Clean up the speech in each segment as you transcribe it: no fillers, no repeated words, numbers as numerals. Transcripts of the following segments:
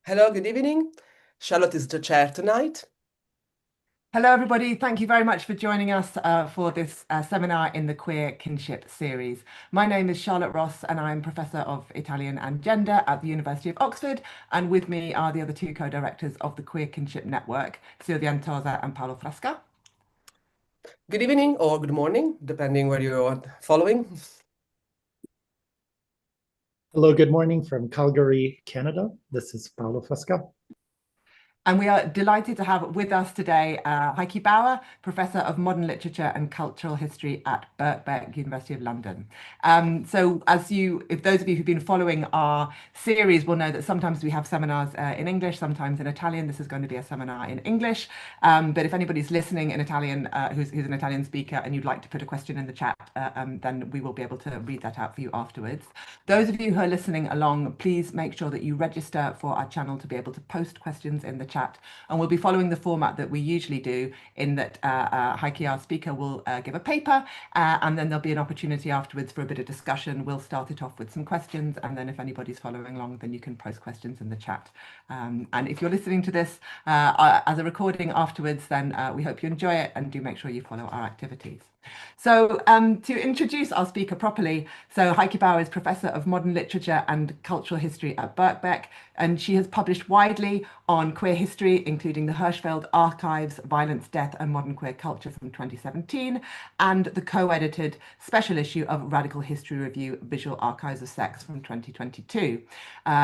Hello, good evening. Charlotte is the chair tonight. Hello, everybody. Thank you very much for joining us for this seminar in the Queer Kinship series. My name is Charlotte Ross, and I'm Professor of Italian and Gender at the University of Oxford. And with me are the other two co-directors of the Queer Kinship Network, Silvia Antosa and Paolo Frasca. Good evening or good morning, depending where you're following. Hello, good morning from Calgary, Canada. This is Paulo Fusca. And we are delighted to have with us today Heike Bauer, Professor of Modern Literature and Cultural History at Birkbeck, University of London. If those of you who've been following our series will know that sometimes we have seminars in English, sometimes in Italian. This is going to be a seminar in English. But if anybody's listening in Italian, who's an Italian speaker, and you'd like to put a question in the chat, then we will be able to read that out for you afterwards. Those of you who are listening along, please make sure that you register for our channel to be able to post questions in the chat, and we'll be following the format that we usually do, in that Heike, our speaker, will give a paper, and then there'll be an opportunity afterwards for a bit of discussion. We'll start it off with some questions, and then if anybody's following along, then you can post questions in the chat. And if you're listening to this as a recording afterwards, then we hope you enjoy it, and do make sure you follow our activities. So to introduce our speaker properly, so Heike Bauer is Professor of Modern Literature and Cultural History at Birkbeck, and she has published widely on queer history, including the Hirschfeld Archives, Violence, Death and Modern Queer Culture from 2017, and the co-edited special issue of Radical History Review, Visual Archives of Sex from 2022.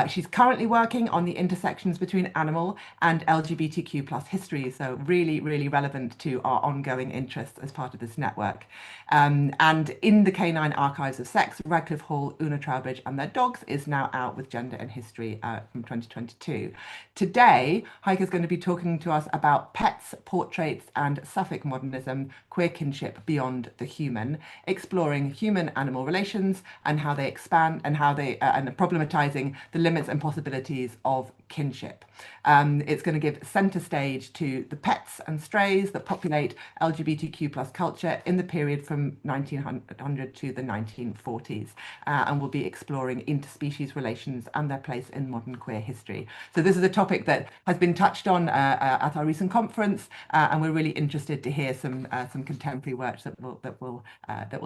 She's currently working on the intersections between animal and LGBTQ plus history, so really, really relevant to our ongoing interests as part of this network. And in the Canine Archives of Sex, Radcliffe Hall, Una Trowbridge and Their Dogs is now out with Gender and History from 2022. Today, Heike is going to be talking to us about pets, portraits and Sapphic modernism, queer kinship beyond the human, exploring human-animal relations and how they expand and and problematizing the limits and possibilities of kinship. It's going to give center stage to the pets and strays that populate LGBTQ plus culture in the period from 1900 to the 1940s, and we'll be exploring interspecies relations and their place in modern queer history. So this is a topic that has been touched on at our recent conference, and we're really interested to hear some contemporary works that will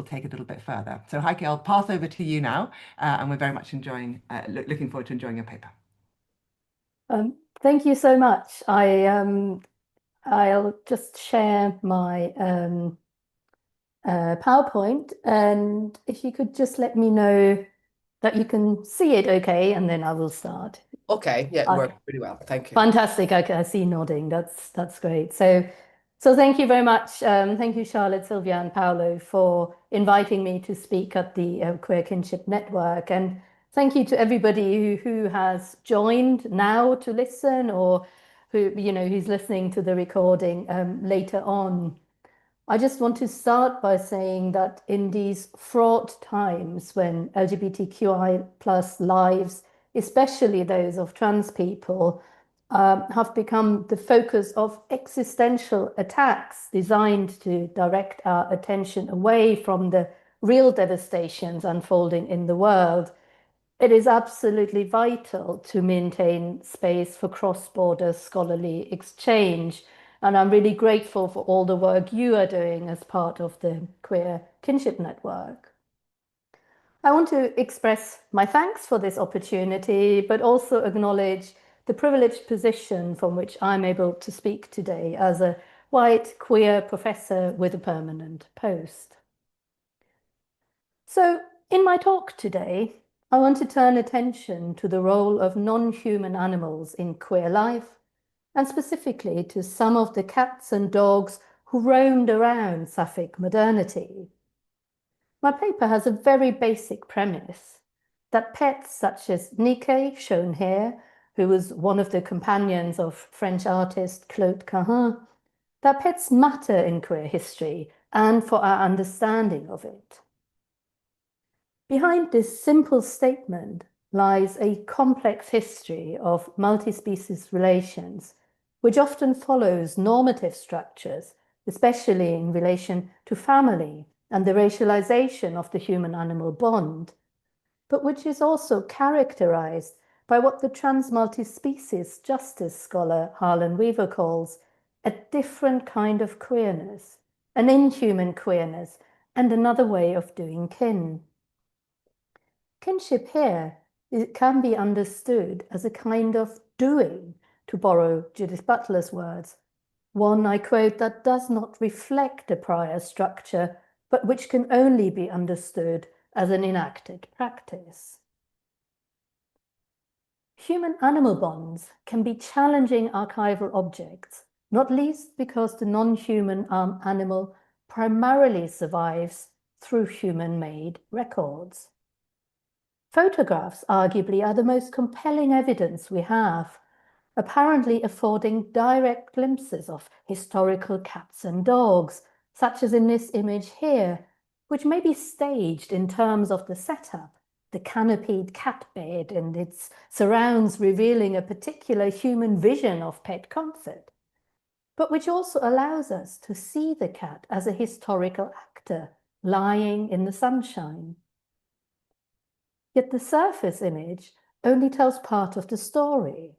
take it a little bit further. So Heike, I'll pass over to you now, and we're very much looking forward to enjoying your paper. Thank you so much. I'll just share my PowerPoint, and if you could just let me know that you can see it okay, and then I will start. Okay, yeah, it worked pretty well. Thank you. Fantastic. Okay, I see nodding. That's great. So thank you very much. Thank you, Charlotte, Sylvia, and Paolo, for inviting me to speak at the Queer Kinship Network. And thank you to everybody who has joined now to listen, or who's listening to the recording later on. I just want to start by saying that in these fraught times when LGBTQI plus lives, especially those of trans people, have become the focus of existential attacks designed to direct our attention away from the real devastations unfolding in the world, it is absolutely vital to maintain space for cross-border scholarly exchange. And I'm really grateful for all the work you are doing as part of the Queer Kinship Network. I want to express my thanks for this opportunity, but also acknowledge the privileged position from which I'm able to speak today as a white queer professor with a permanent post. So in my talk today, I want to turn attention to the role of non-human animals in queer life, and specifically to some of the cats and dogs who roamed around Sapphic modernity. My paper has a very basic premise, that pets such as Nike, shown here, who was one of the companions of French artist Claude Cahun, that pets matter in queer history and for our understanding of it. Behind this simple statement lies a complex history of multi-species relations, which often follows normative structures, especially in relation to family and the racialization of the human-animal bond, but which is also characterized by what the trans-multi-species justice scholar Harlan Weaver calls a different kind of queerness, an inhuman queerness, and another way of doing kin. Kinship here can be understood as a kind of doing, to borrow Judith Butler's words, one, I quote, that does not reflect a prior structure, but which can only be understood as an enacted practice. Human-animal bonds can be challenging archival objects, not least because the non-human animal primarily survives through human-made records. Photographs, arguably, are the most compelling evidence we have, apparently affording direct glimpses of historical cats and dogs, such as in this image here, which may be staged in terms of the setup, the canopied cat bed and its surrounds revealing a particular human vision of pet comfort, but which also allows us to see the cat as a historical actor lying in the sunshine. Yet the surface image only tells part of the story.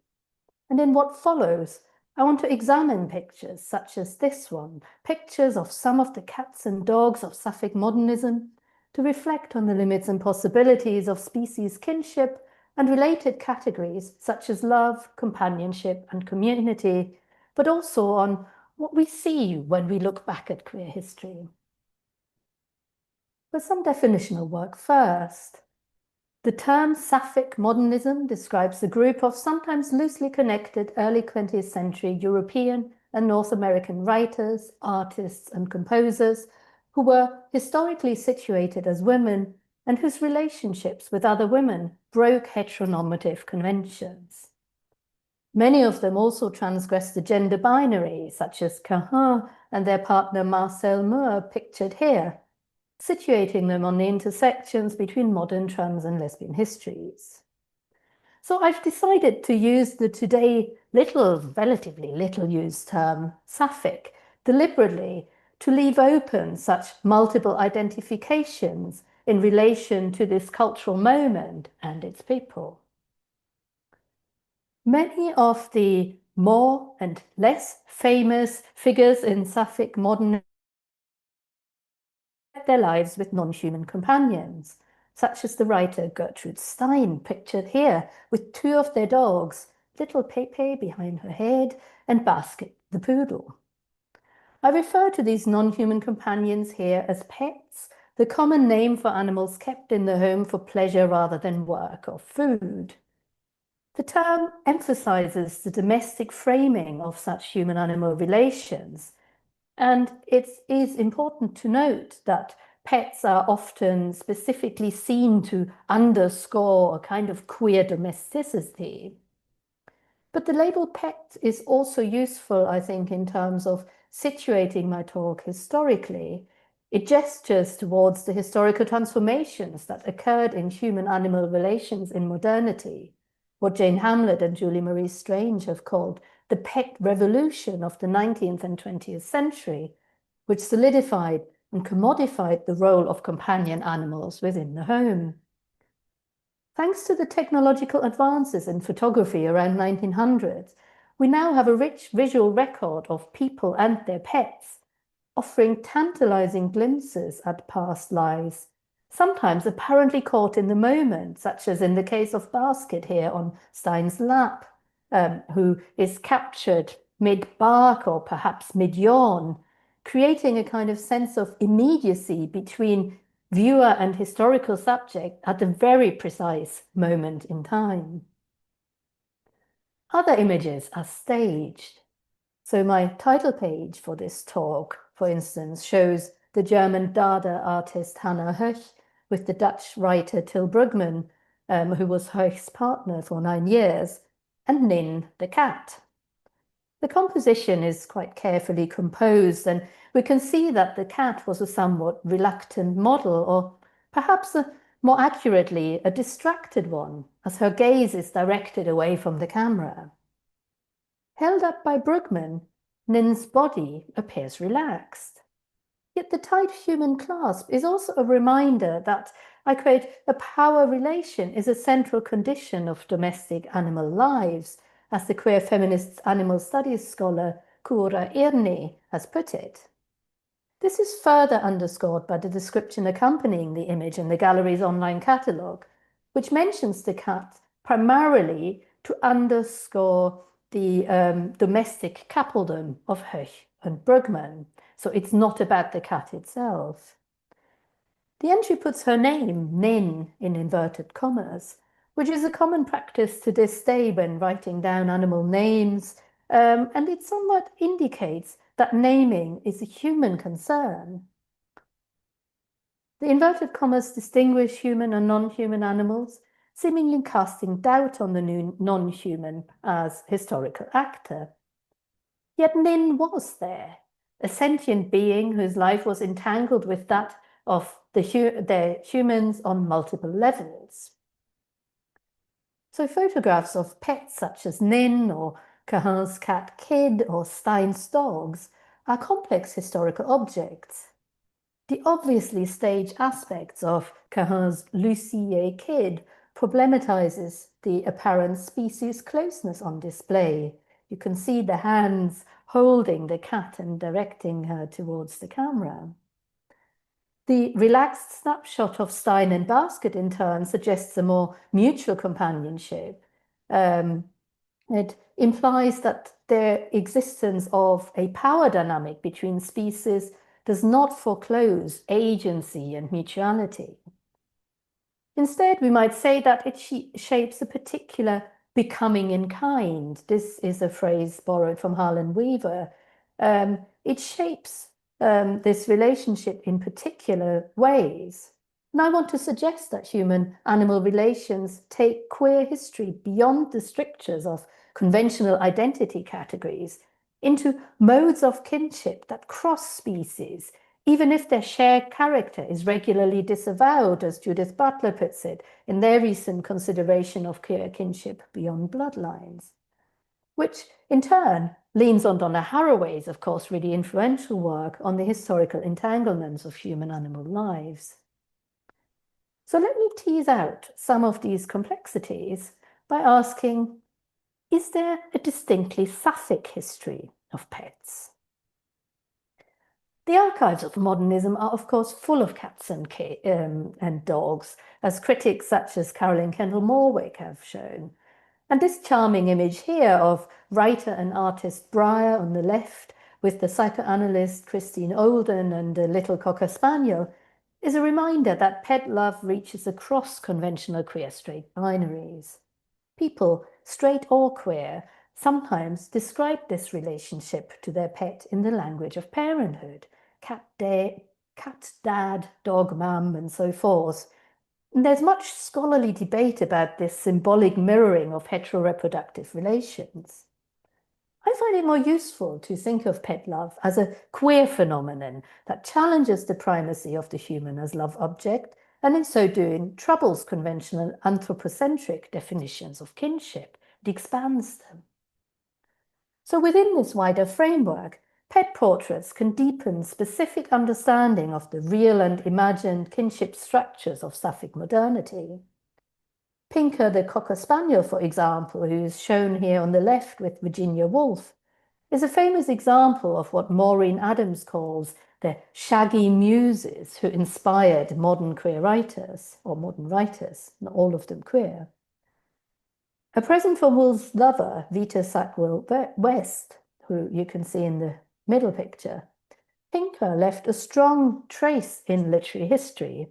And in what follows, I want to examine pictures such as this one, pictures of some of the cats and dogs of Sapphic modernism, to reflect on the limits and possibilities of species kinship and related categories such as love, companionship, and community, but also on what we see when we look back at queer history. But some definitional work first. The term Sapphic modernism describes a group of sometimes loosely connected early 20th century European and North American writers, artists, and composers who were historically situated as women and whose relationships with other women broke heteronormative conventions. Many of them also transgressed the gender binary, such as Cahun and their partner Marcel Moore, pictured here, situating them on the intersections between modern trans and lesbian histories. So I've decided to use the today relatively little used term Sapphic deliberately to leave open such multiple identifications in relation to this cultural moment and its people. Many of the more and less famous figures in Sapphic modernism their lives with non-human companions, such as the writer Gertrude Stein, pictured here, with two of their dogs, little Pepe behind her head and Basket the poodle. I refer to these non-human companions here as pets, the common name for animals kept in the home for pleasure rather than work or food. The term emphasizes the domestic framing of such human-animal relations, and it is important to note that pets are often specifically seen to underscore a kind of queer domesticity. But the label pet is also useful, I think, in terms of situating my talk historically. It gestures towards the historical transformations that occurred in human-animal relations in modernity, what Jane Hamlet and Julie Marie Strange have called the pet revolution of the 19th and 20th century, which solidified and commodified the role of companion animals within the home. Thanks to the technological advances in photography around 1900, we now have a rich visual record of people and their pets, offering tantalizing glimpses at past lives, sometimes apparently caught in the moment, such as in the case of Basket here on Stein's lap, who is captured mid-bark or perhaps mid-yawn, creating a kind of sense of immediacy between viewer and historical subject at a very precise moment in time. Other images are staged. So my title page for this talk, for instance, shows the German Dada artist Hannah Höch with the Dutch writer Till Brugman, who was Höch's partner for 9 years, and Nin the cat. The composition is quite carefully composed, and we can see that the cat was a somewhat reluctant model, or perhaps more accurately, a distracted one, as her gaze is directed away from the camera. Held up by Brugman, Nin's body appears relaxed. Yet the tight human clasp is also a reminder that I quote, "A power relation is a central condition of domestic animal lives," as the queer feminist animal studies scholar Kura Irni has put it. This is further underscored by the description accompanying the image in the gallery's online catalogue, which mentions the cat primarily to underscore the domestic capitaldom of Heike and Brugmann. So it's not about the cat itself. The entry puts her name, Nin, in inverted commas, which is a common practice to this day when writing down animal names, and it somewhat indicates that naming is a human concern. The inverted commas distinguish human and non-human animals, seemingly casting doubt on the non-human as historical actor. Yet Nin was there, a sentient being whose life was entangled with that of the humans on multiple levels. So photographs of pets such as Nin or Cahun's cat Kid or Stein's dogs are complex historical objects. The obviously staged aspects of Cahun's Lucie Kid problematizes the apparent species closeness on display. You can see the hands holding the cat and directing her towards the camera. The relaxed snapshot of Stein and Basket, in turn, suggests a more mutual companionship. It implies that the existence of a power dynamic between species does not foreclose agency and mutuality. Instead, we might say that it shapes a particular becoming in kind. This is a phrase borrowed from Harlan Weaver. It shapes this relationship in particular ways. And I want to suggest that human-animal relations take queer history beyond the strictures of conventional identity categories into modes of kinship that cross species, even if their shared character is regularly disavowed, as Judith Butler puts it in their recent consideration of queer kinship beyond bloodlines, which in turn leans on Donna Haraway's, of course, really influential work on the historical entanglements of human-animal lives. So let me tease out some of these complexities by asking, is there a distinctly Sapphic history of pets? The archives of modernism are, of course, full of cats and dogs, as critics such as Carolyn Kendall Morwick have shown. And this charming image here of writer and artist Breyer on the left with the psychoanalyst Christine Olden and a little cocker spaniel is a reminder that pet love reaches across conventional queer-straight binaries. People, straight or queer, sometimes describe this relationship to their pet in the language of parenthood, cat dad, dog mum, and so forth. And there's much scholarly debate about this symbolic mirroring of heteroreproductive relations. I find it more useful to think of pet love as a queer phenomenon that challenges the primacy of the human as love object, and in so doing troubles conventional anthropocentric definitions of kinship. It expands them. So within this wider framework, pet portraits can deepen specific understanding of the real and imagined kinship structures of Sapphic modernity. Pinker the Cocker Spaniel, for example, who's shown here on the left with Virginia Woolf, is a famous example of what Maureen Adams calls the shaggy muses who inspired modern queer writers, or modern writers, not all of them queer. A present from Woolf's lover, Vita Sackville West, who you can see in the middle picture, Pinker left a strong trace in literary history.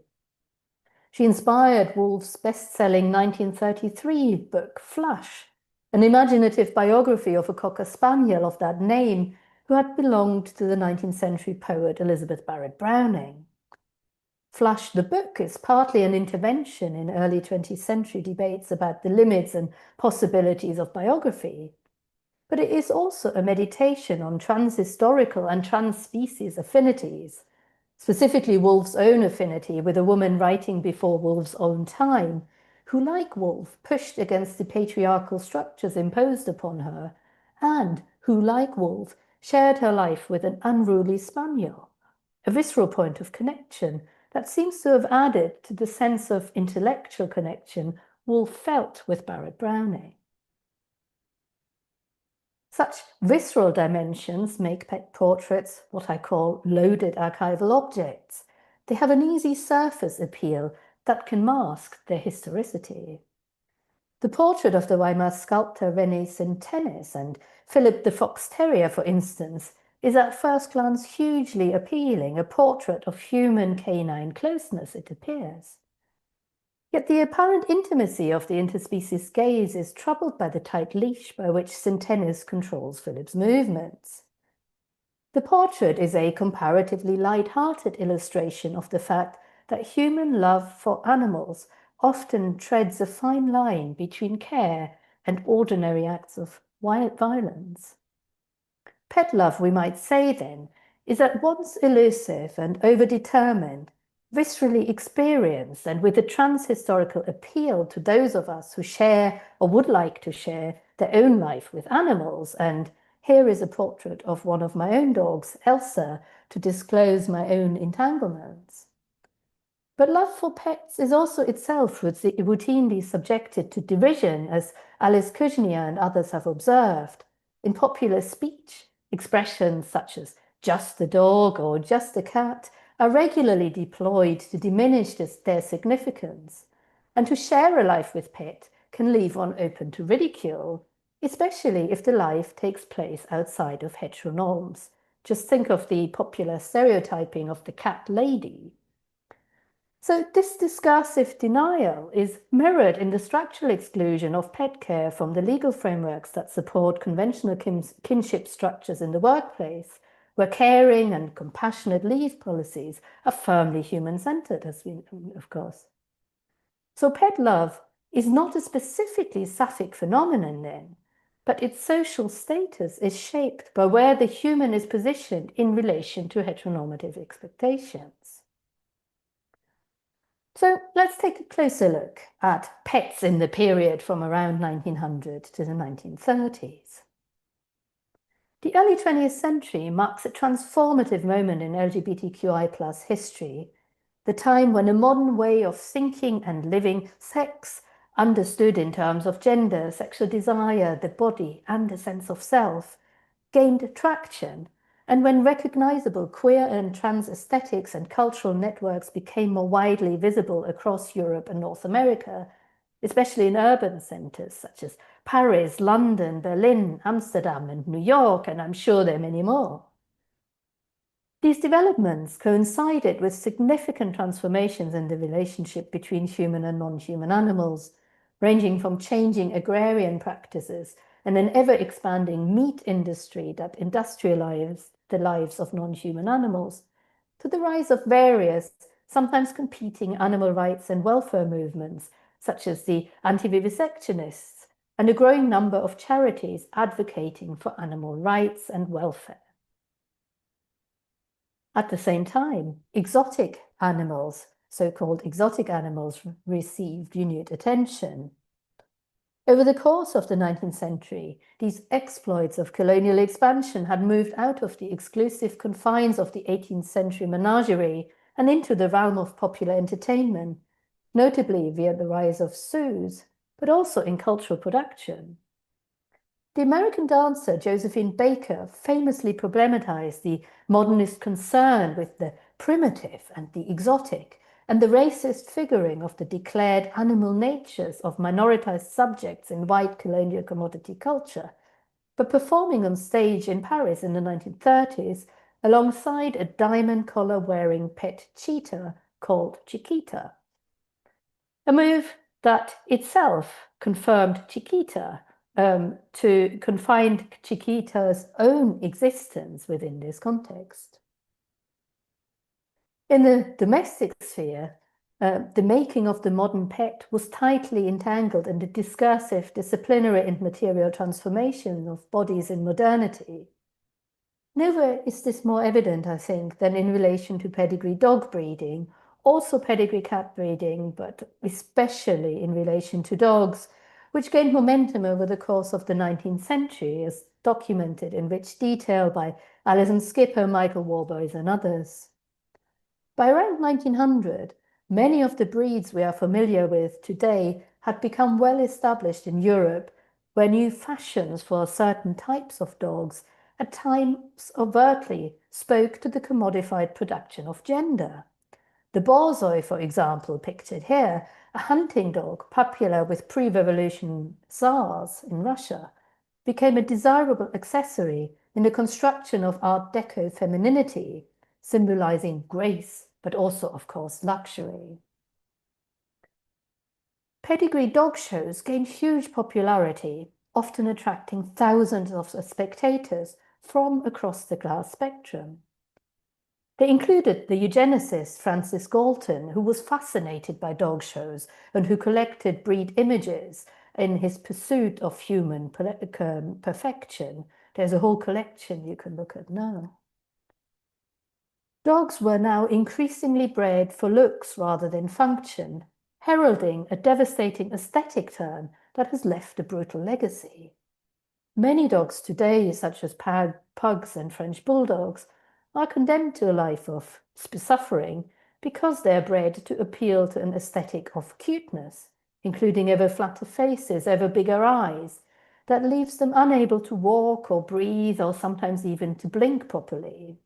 She inspired Woolf's best-selling 1933 book, Flush, an imaginative biography of a cocker spaniel of that name who had belonged to the 19th century poet Elizabeth Barrett Browning. Flush, the book, is partly an intervention in early 20th century debates about the limits and possibilities of biography, but it is also a meditation on transhistorical and trans-species affinities, specifically Woolf's own affinity with a woman writing before Woolf's own time, who, like Woolf, pushed against the patriarchal structures imposed upon her, and who, like Woolf, shared her life with an unruly spaniel, a visceral point of connection that seems to have added to the sense of intellectual connection Woolf felt with Barrett Browning. Such visceral dimensions make pet portraits what I call loaded archival objects. They have an easy surface appeal that can mask their historicity. The portrait of the Weimar sculptor René Centenis and Philip the Fox Terrier, for instance, is at first glance hugely appealing, a portrait of human canine closeness, it appears. Yet the apparent intimacy of the interspecies gaze is troubled by the tight leash by which Centenis controls Philip's movements. The portrait is a comparatively light-hearted illustration of the fact that human love for animals often treads a fine line between care and ordinary acts of violence. Pet love, we might say then, is at once elusive and overdetermined, viscerally experienced, and with a transhistorical appeal to those of us who share or would like to share their own life with animals. And here is a portrait of one of my own dogs, Elsa, to disclose my own entanglements. But love for pets is also itself routinely subjected to derision, as Alice Kuznia and others have observed. In popular speech, expressions such as just a dog or just a cat are regularly deployed to diminish their significance. And to share a life with pet can leave one open to ridicule, especially if the life takes place outside of heteronorms. Just think of the popular stereotyping of the cat lady. So this discursive denial is mirrored in the structural exclusion of pet care from the legal frameworks that support conventional kinship structures in the workplace, where caring and compassionate leave policies are firmly human-centered, as we know, of course. So pet love is not a specifically Sapphic phenomenon then, but its social status is shaped by where the human is positioned in relation to heteronormative expectations. So let's take a closer look at pets in the period from around 1900 to the 1930s. The early 20th century marks a transformative moment in LGBTQI+ history, the time when a modern way of thinking and living sex, understood in terms of gender, sexual desire, the body, and a sense of self, gained traction, and when recognizable queer and trans aesthetics and cultural networks became more widely visible across Europe and North America, especially in urban centers such as Paris, London, Berlin, Amsterdam, and New York, and I'm sure there are many more. These developments coincided with significant transformations in the relationship between human and non-human animals, ranging from changing agrarian practices and an ever-expanding meat industry that industrialized the lives of non-human animals, to the rise of various, sometimes competing animal rights and welfare movements, such as the anti-vivisectionists, and a growing number of charities advocating for animal rights and welfare. At the same time, exotic animals, so-called exotic animals, received renewed attention. Over the course of the 19th century, these exploits of colonial expansion had moved out of the exclusive confines of the 18th century menagerie and into the realm of popular entertainment, notably via the rise of zoos, but also in cultural production. The American dancer Josephine Baker famously problematized the modernist concern with the primitive and the exotic, and the racist figuring of the declared animal natures of minoritized subjects in white colonial commodity culture, but performing on stage in Paris in the 1930s alongside a diamond collar-wearing pet cheetah called Chiquita. A move that itself confirmed Chiquita, to confine Chiquita's own existence within this context. In the domestic sphere, the making of the modern pet was tightly entangled in the discursive, disciplinary, and material transformation of bodies in modernity. Nowhere is this more evident, I think, than in relation to pedigree dog breeding, also pedigree cat breeding, but especially in relation to dogs, which gained momentum over the course of the 19th century, as documented in rich detail by Alison Skipper, Michael Warboys, and others. By around 1900, many of the breeds we are familiar with today had become well established in Europe, where new fashions for certain types of dogs at times overtly spoke to the commodified production of gender. The borzoi, for example, pictured here, a hunting dog popular with pre-revolution Tsars in Russia, became a desirable accessory in the construction of Art Deco femininity, symbolizing grace, but also, of course, luxury. Pedigree dog shows gained huge popularity, often attracting thousands of spectators from across the class spectrum. They included the eugenicist Francis Galton, who was fascinated by dog shows and who collected breed images in his pursuit of human perfection. There's a whole collection you can look at now. Dogs were now increasingly bred for looks rather than function, heralding a devastating aesthetic turn that has left a brutal legacy. Many dogs today, such as pugs and French bulldogs, are condemned to a life of suffering because they're bred to appeal to an aesthetic of cuteness, including ever flatter faces, ever bigger eyes, that leaves them unable to walk or breathe or sometimes even to blink properly.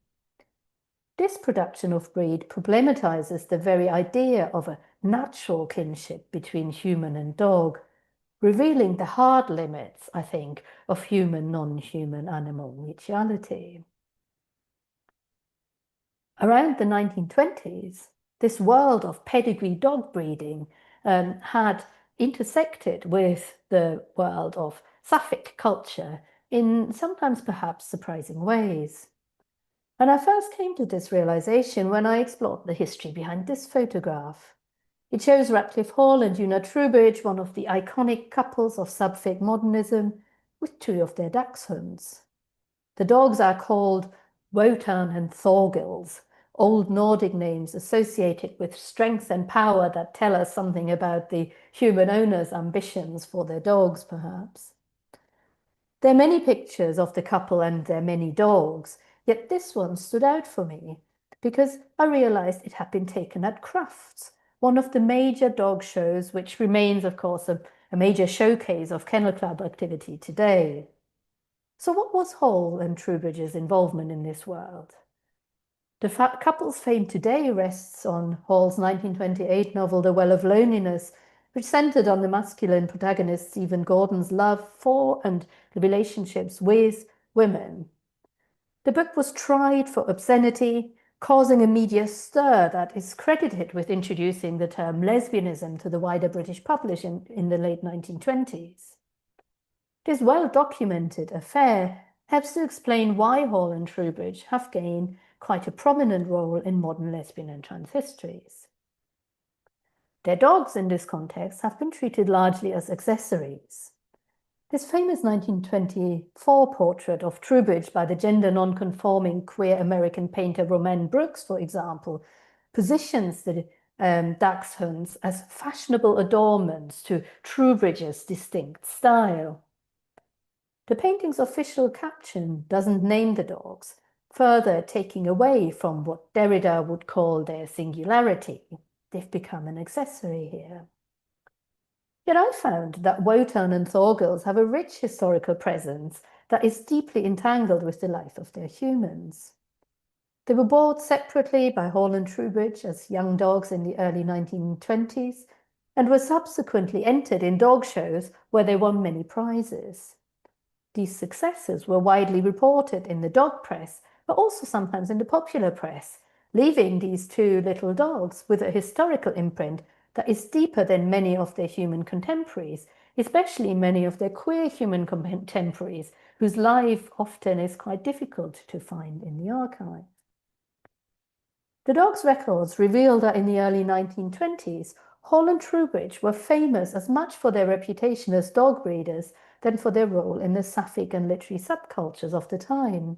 This production of breed problematizes the very idea of a natural kinship between human and dog, revealing the hard limits, I think, of human, non-human animal mutuality. Around the 1920s, this world of pedigree dog breeding had intersected with the world of Sapphic culture in sometimes perhaps surprising ways. And I first came to this realization when I explored the history behind this photograph. It shows Ratcliffe Hall and Una Troubridge, one of the iconic couples of Sapphic modernism, with two of their dachshunds. The dogs are called Wotan and Thorgils, Old Nordic names associated with strength and power that tell us something about the human owner's ambitions for their dogs, perhaps. There are many pictures of the couple and their many dogs, yet this one stood out for me because I realized it had been taken at Crufts, one of the major dog shows, which remains, of course, a major showcase of kennel club activity today. So what was Hall and Troubridge's involvement in this world? The couple's fame today rests on Hall's 1928 novel, The Well of Loneliness, which centered on the masculine protagonist Stephen Gordon's love for and the relationships with women. The book was tried for obscenity, causing a media stir that is credited with introducing the term lesbianism to the wider British public in the late 1920s. This well-documented affair helps to explain why Hall and Troubridge have gained quite a prominent role in modern lesbian and trans histories. Their dogs in this context have been treated largely as accessories. This famous 1924 portrait of Troubridge by the gender non-conforming queer American painter Romaine Brooks, for example, positions the dachshunds as fashionable adornments to Troubridge's distinct style. The painting's official caption doesn't name the dogs, further taking away from what Derrida would call their singularity. They've become an accessory here. Yet I found that Wotan and Thorgils have a rich historical presence that is deeply entangled with the life of their humans. They were bought separately by Hall and Troubridge as young dogs in the early 1920s and were subsequently entered in dog shows where they won many prizes. These successes were widely reported in the dog press, but also sometimes in the popular press, leaving these two little dogs with a historical imprint that is deeper than many of their human contemporaries, especially many of their queer human contemporaries, whose life often is quite difficult to find in the archive. The dog's records reveal that in the early 1920s, Hall and Troubridge were famous as much for their reputation as dog breeders than for their role in the Sapphic and literary subcultures of the time.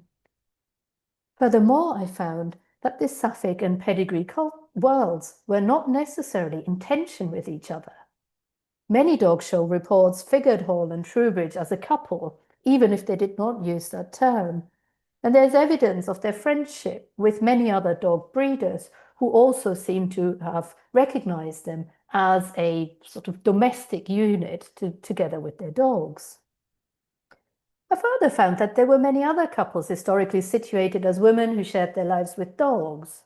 Furthermore, I found that the Sapphic and pedigree worlds were not necessarily in tension with each other. Many dog show reports figured Hall and Troubridge as a couple, even if they did not use that term. And there's evidence of their friendship with many other dog breeders who also seem to have recognized them as a sort of domestic unit together with their dogs. I further found that there were many other couples historically situated as women who shared their lives with dogs.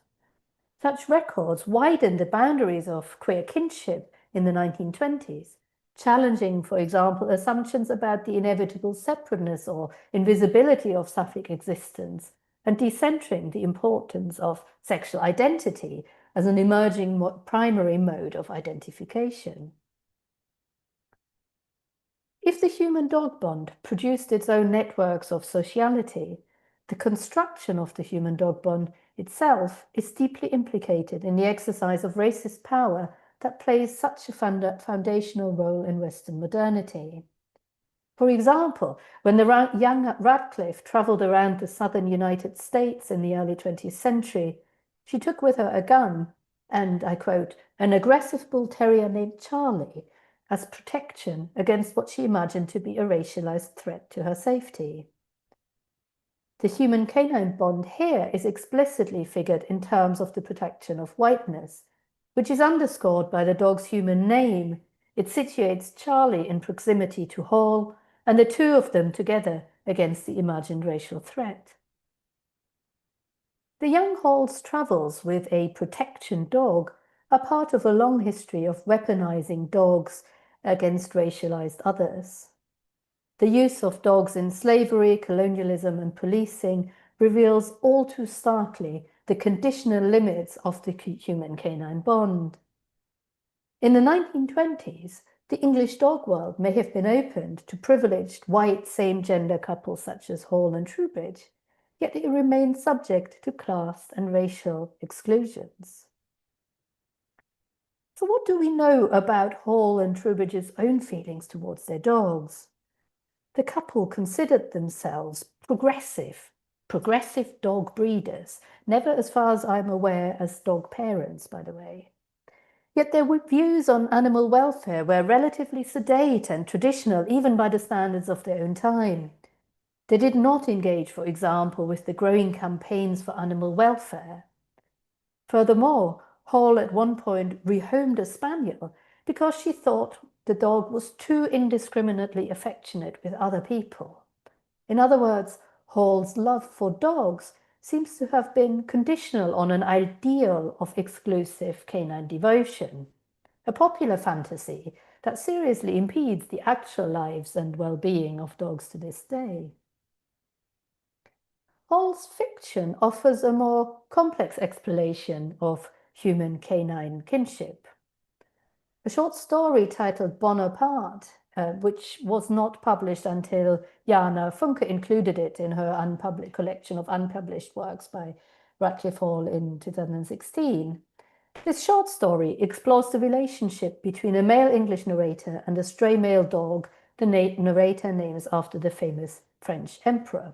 Such records widened the boundaries of queer kinship in the 1920s, challenging, for example, assumptions about the inevitable separateness or invisibility of Sapphic existence, and decentering the importance of sexual identity as an emerging primary mode of identification. If the human-dog bond produced its own networks of sociality, the construction of the human-dog bond itself is deeply implicated in the exercise of racist power that plays such a foundational role in Western modernity. For example, when the young Radcliffe travelled around the southern United States in the early 20th century, she took with her a gun and, I quote, an aggressive bull terrier named Charlie, as protection against what she imagined to be a racialized threat to her safety. The human-canine bond here is explicitly figured in terms of the protection of whiteness, which is underscored by the dog's human name. It situates Charlie in proximity to Hall, and the two of them together against the imagined racial threat. The young Hall's travels with a protection dog are part of a long history of weaponizing dogs against racialized others. The use of dogs in slavery, colonialism, and policing reveals all too starkly the conditional limits of the human-canine bond. In the 1920s, the English dog world may have been opened to privileged white same-gender couples such as Hall and Trowbridge, yet it remained subject to class and racial exclusions. So what do we know about Hall and Trowbridge's own feelings towards their dogs? The couple considered themselves progressive dog breeders, never, as far as I'm aware, as dog parents, by the way. Yet their views on animal welfare were relatively sedate and traditional, even by the standards of their own time. They did not engage, for example, with the growing campaigns for animal welfare. Furthermore, Hall at one point rehomed a spaniel because she thought the dog was too indiscriminately affectionate with other people. In other words, Hall's love for dogs seems to have been conditional on an ideal of exclusive canine devotion, a popular fantasy that seriously impedes the actual lives and well-being of dogs to this day. Hall's fiction offers a more complex exploration of human-canine kinship. A short story titled Bonaparte, which was not published until Jana Funke included it in her collection of unpublished works by Radcliffe Hall in 2016. This short story explores the relationship between a male English narrator and a stray male dog the narrator names after the famous French emperor,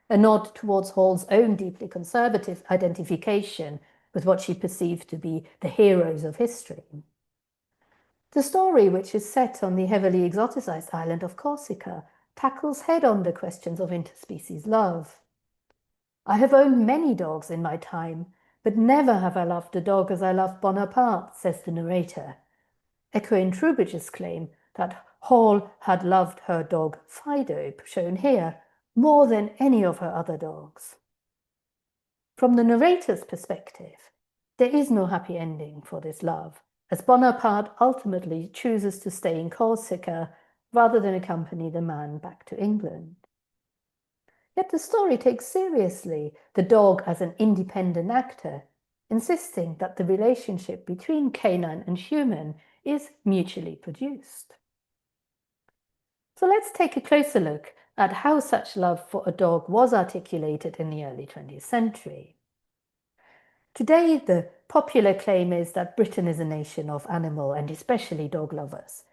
a nod towards Hall's own deeply conservative identification with what she perceived to be the heroes of history. The story, which is set on the heavily exoticized island of Corsica, tackles head-on the questions of interspecies love. I have owned many dogs in my time, but never have I loved a dog as I love Bonaparte, says the narrator, echoing Trowbridge's claim that Hall had loved her dog Fido, shown here, more than any of her other dogs. From the narrator's perspective, there is no happy ending for this love, as Bonaparte ultimately chooses to stay in Corsica rather than accompany the man back to England. Yet the story takes seriously the dog as an independent actor, insisting that the relationship between canine and human is mutually produced. So let's take a closer look at how such love for a dog was articulated in the early 20th century. Today, the popular claim is that Britain is a nation of animal and especially dog lovers.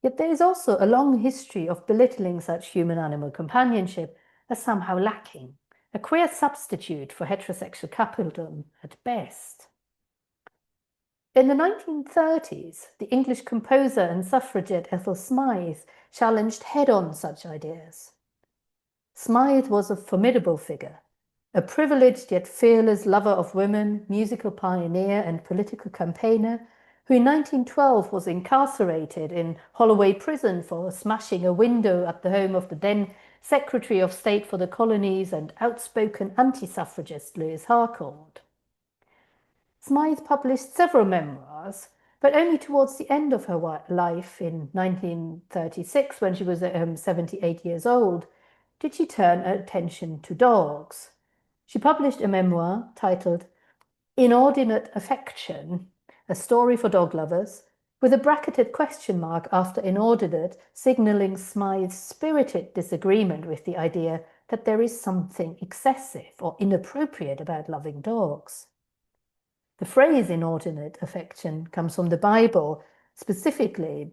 Yet there is also a long history of belittling such human-animal companionship as somehow lacking, a queer substitute for heterosexual coupledom at best. In the 1930s, the English composer and suffragette Ethel Smyth challenged head-on such ideas. Smyth was a formidable figure, a privileged yet fearless lover of women, musical pioneer and political campaigner, who in 1912 was incarcerated in Holloway Prison for smashing a window at the home of the then Secretary of State for the Colonies and outspoken anti-suffragist Lewis Harcourt. Smyth published several memoirs, but only towards the end of her life in 1936, when she was 78 years old, did she turn her attention to dogs. She published a memoir titled Inordinate Affection, a story for dog lovers, with a bracketed question mark after inordinate, signaling Smyth's spirited disagreement with the idea that there is something excessive or inappropriate about loving dogs. The phrase inordinate affection comes from the Bible, specifically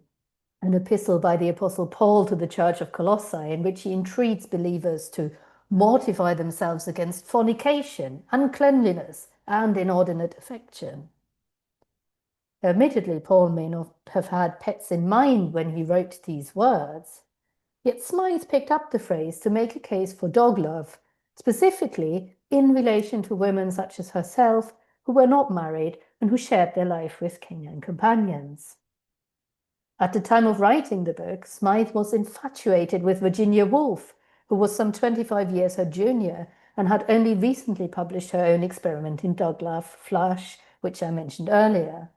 an epistle by the Apostle Paul to the Church of Colossae, in which he entreats believers to mortify themselves against fornication, uncleanliness, and inordinate affection. Admittedly, Paul may not have had pets in mind when he wrote these words, yet Smyth picked up the phrase to make a case for dog love, specifically in relation to women such as herself who were not married and who shared their life with canine companions. At the time of writing the book, Smyth was infatuated with Virginia Woolf, who was some 25 years her junior and had only recently published her own experiment in dog love, Flush, which I mentioned earlier.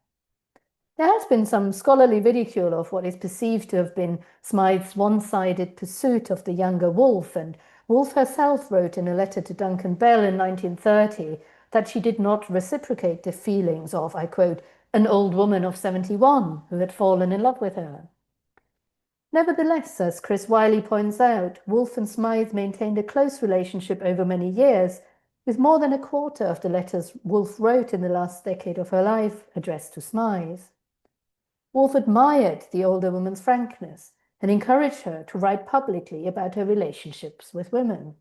There has been some scholarly ridicule of what is perceived to have been Smyth's one-sided pursuit of the younger Woolf, and Woolf herself wrote in a letter to Duncan Bell in 1930 that she did not reciprocate the feelings of, I quote, an old woman of 71 who had fallen in love with her. Nevertheless, as Chris Wiley points out, Woolf and Smyth maintained a close relationship over many years, with more than a quarter of the letters Woolf wrote in the last decade of her life addressed to Smyth. Woolf admired the older woman's frankness and encouraged her to write publicly about her relationships with women.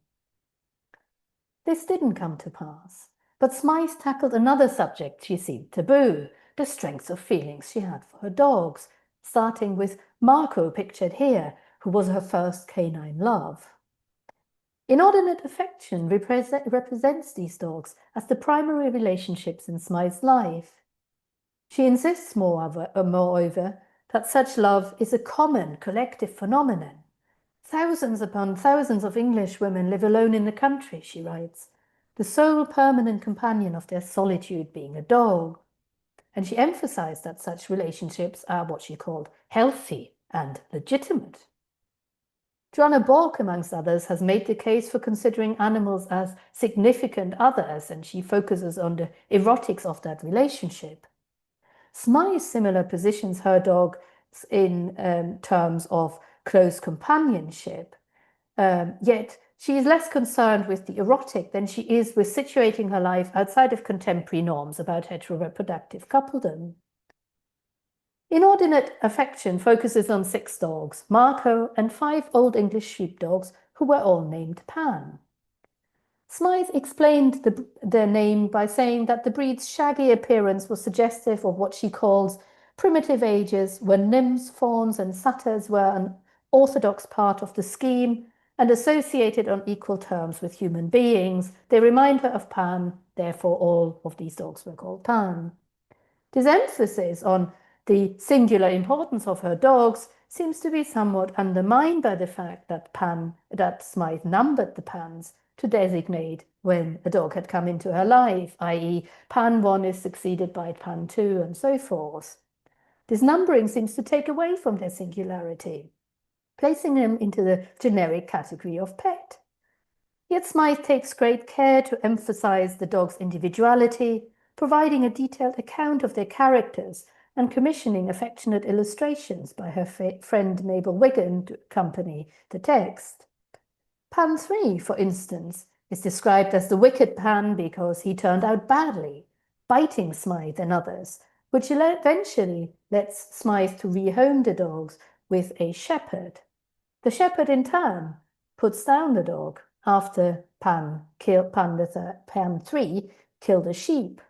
This didn't come to pass, but Smyth tackled another subject she seemed taboo, the strength of feelings she had for her dogs, starting with Marco, pictured here, who was her first canine love. Inordinate affection represents these dogs as the primary relationships in Smyth's life. She insists, moreover, that such love is a common collective phenomenon. Thousands upon thousands of English women live alone in the country, she writes, the sole permanent companion of their solitude being a dog. And she emphasized that such relationships are what she called healthy and legitimate. Joanna Bork, amongst others, has made the case for considering animals as significant others, and she focuses on the erotics of that relationship. Smyth similar positions her dog in terms of close companionship, yet she is less concerned with the erotic than she is with situating her life outside of contemporary norms about heteroreproductive coupledom. Inordinate affection focuses on 6 dogs, Marco and 5 Old English sheepdogs, who were all named Pan. Smyth explained their name by saying that the breed's shaggy appearance was suggestive of what she calls primitive ages when nymphs, fawns, and satyrs were an orthodox part of the scheme and associated on equal terms with human beings. They remind her of Pan, therefore all of these dogs were called Pan. This emphasis on the singular importance of her dogs seems to be somewhat undermined by the fact that Smyth numbered the Pans to designate when a dog had come into her life, i.e. Pan 1 is succeeded by Pan 2 and so forth. This numbering seems to take away from their singularity, placing them into the generic category of pet. Yet Smyth takes great care to emphasize the dog's individuality, providing a detailed account of their characters and commissioning affectionate illustrations by her friend Mabel Wigan to accompany the text. Pan 3, for instance, is described as the wicked Pan because he turned out badly, biting Smyth and others, which eventually lets Smyth to rehome the dogs with a shepherd. The shepherd, in turn, puts down the dog after Pan 3 killed a sheep,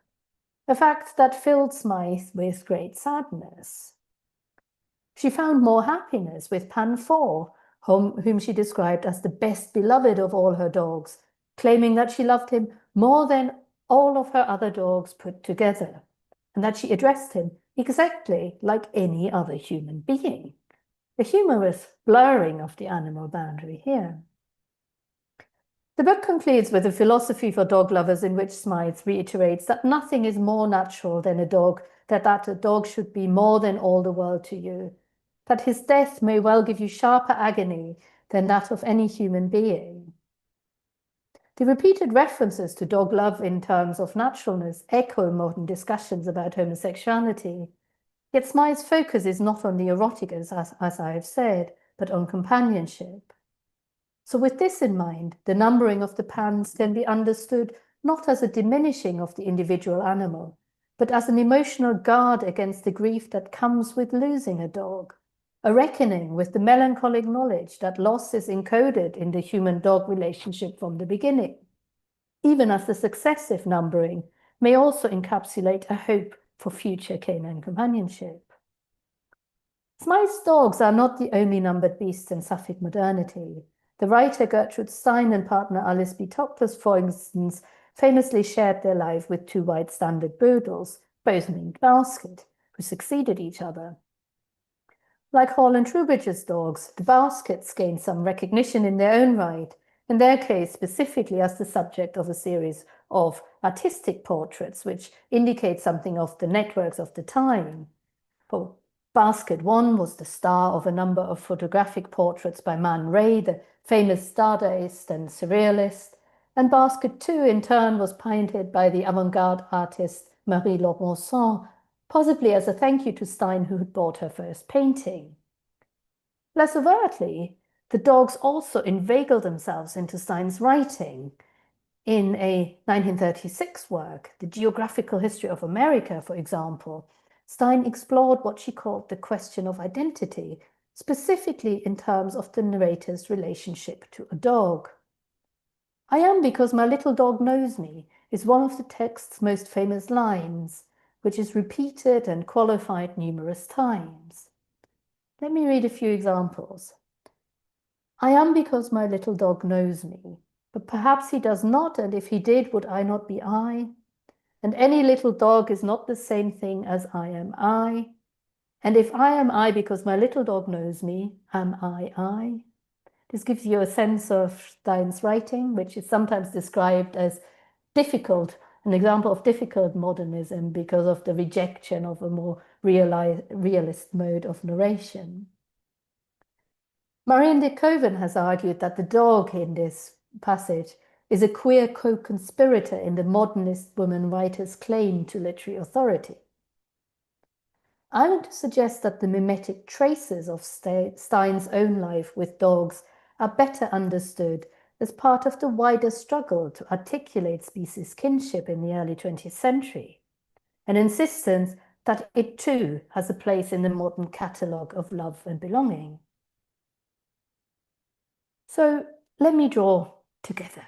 a fact that filled Smyth with great sadness. She found more happiness with Pan 4, whom she described as the best beloved of all her dogs, claiming that she loved him more than all of her other dogs put together, and that she addressed him exactly like any other human being. A humorous blurring of the animal boundary here. The book concludes with a philosophy for dog lovers in which Smyth reiterates that nothing is more natural than a dog, that a dog should be more than all the world to you, that his death may well give you sharper agony than that of any human being. The repeated references to dog love in terms of naturalness echo modern discussions about homosexuality. Yet Smyth's focus is not on the erotic, as I have said, but on companionship. So with this in mind, the numbering of the pans can be understood not as a diminishing of the individual animal, but as an emotional guard against the grief that comes with losing a dog, a reckoning with the melancholic knowledge that loss is encoded in the human-dog relationship from the beginning, even as the successive numbering may also encapsulate a hope for future canine companionship. Smyth's dogs are not the only numbered beasts in Sapphic modernity. The writer Gertrude Stein and partner Alice B. Toklas, for instance, famously shared their life with two white standard poodles, both named Basket, who succeeded each other. Like Hall and Trubridge's dogs, the Baskets gained some recognition in their own right, in their case specifically as the subject of a series of artistic portraits, which indicate something of the networks of the time. For Basket 1 was the star of a number of photographic portraits by Man Ray, the famous Dadaist and Surrealist, and Basket 2 in turn was painted by the avant-garde artist Marie-Laure Monson, possibly as a thank you to Stein, who had bought her first painting. Less overtly, the dogs also inveigled themselves into Stein's writing. In a 1936 work, The Geographical History of America, for example, Stein explored what she called the question of identity, specifically in terms of the narrator's relationship to a dog. "I am because my little dog knows me" is one of the text's most famous lines, which is repeated and qualified numerous times. Let me read a few examples. "I am because my little dog knows me, but perhaps he does not, and if he did, would I not be I? And any little dog is not the same thing as I am I. And if I am I because my little dog knows me, am I I?" This gives you a sense of Stein's writing, which is sometimes described as difficult, an example of difficult modernism because of the rejection of a more realist mode of narration. Marianne de Koven has argued that the dog in this passage is a queer co-conspirator in the modernist woman writer's claim to literary authority. I want to suggest that the mimetic traces of Stein's own life with dogs are better understood as part of the wider struggle to articulate species kinship in the early 20th century, an insistence that it too has a place in the modern catalogue of love and belonging. So let me draw together.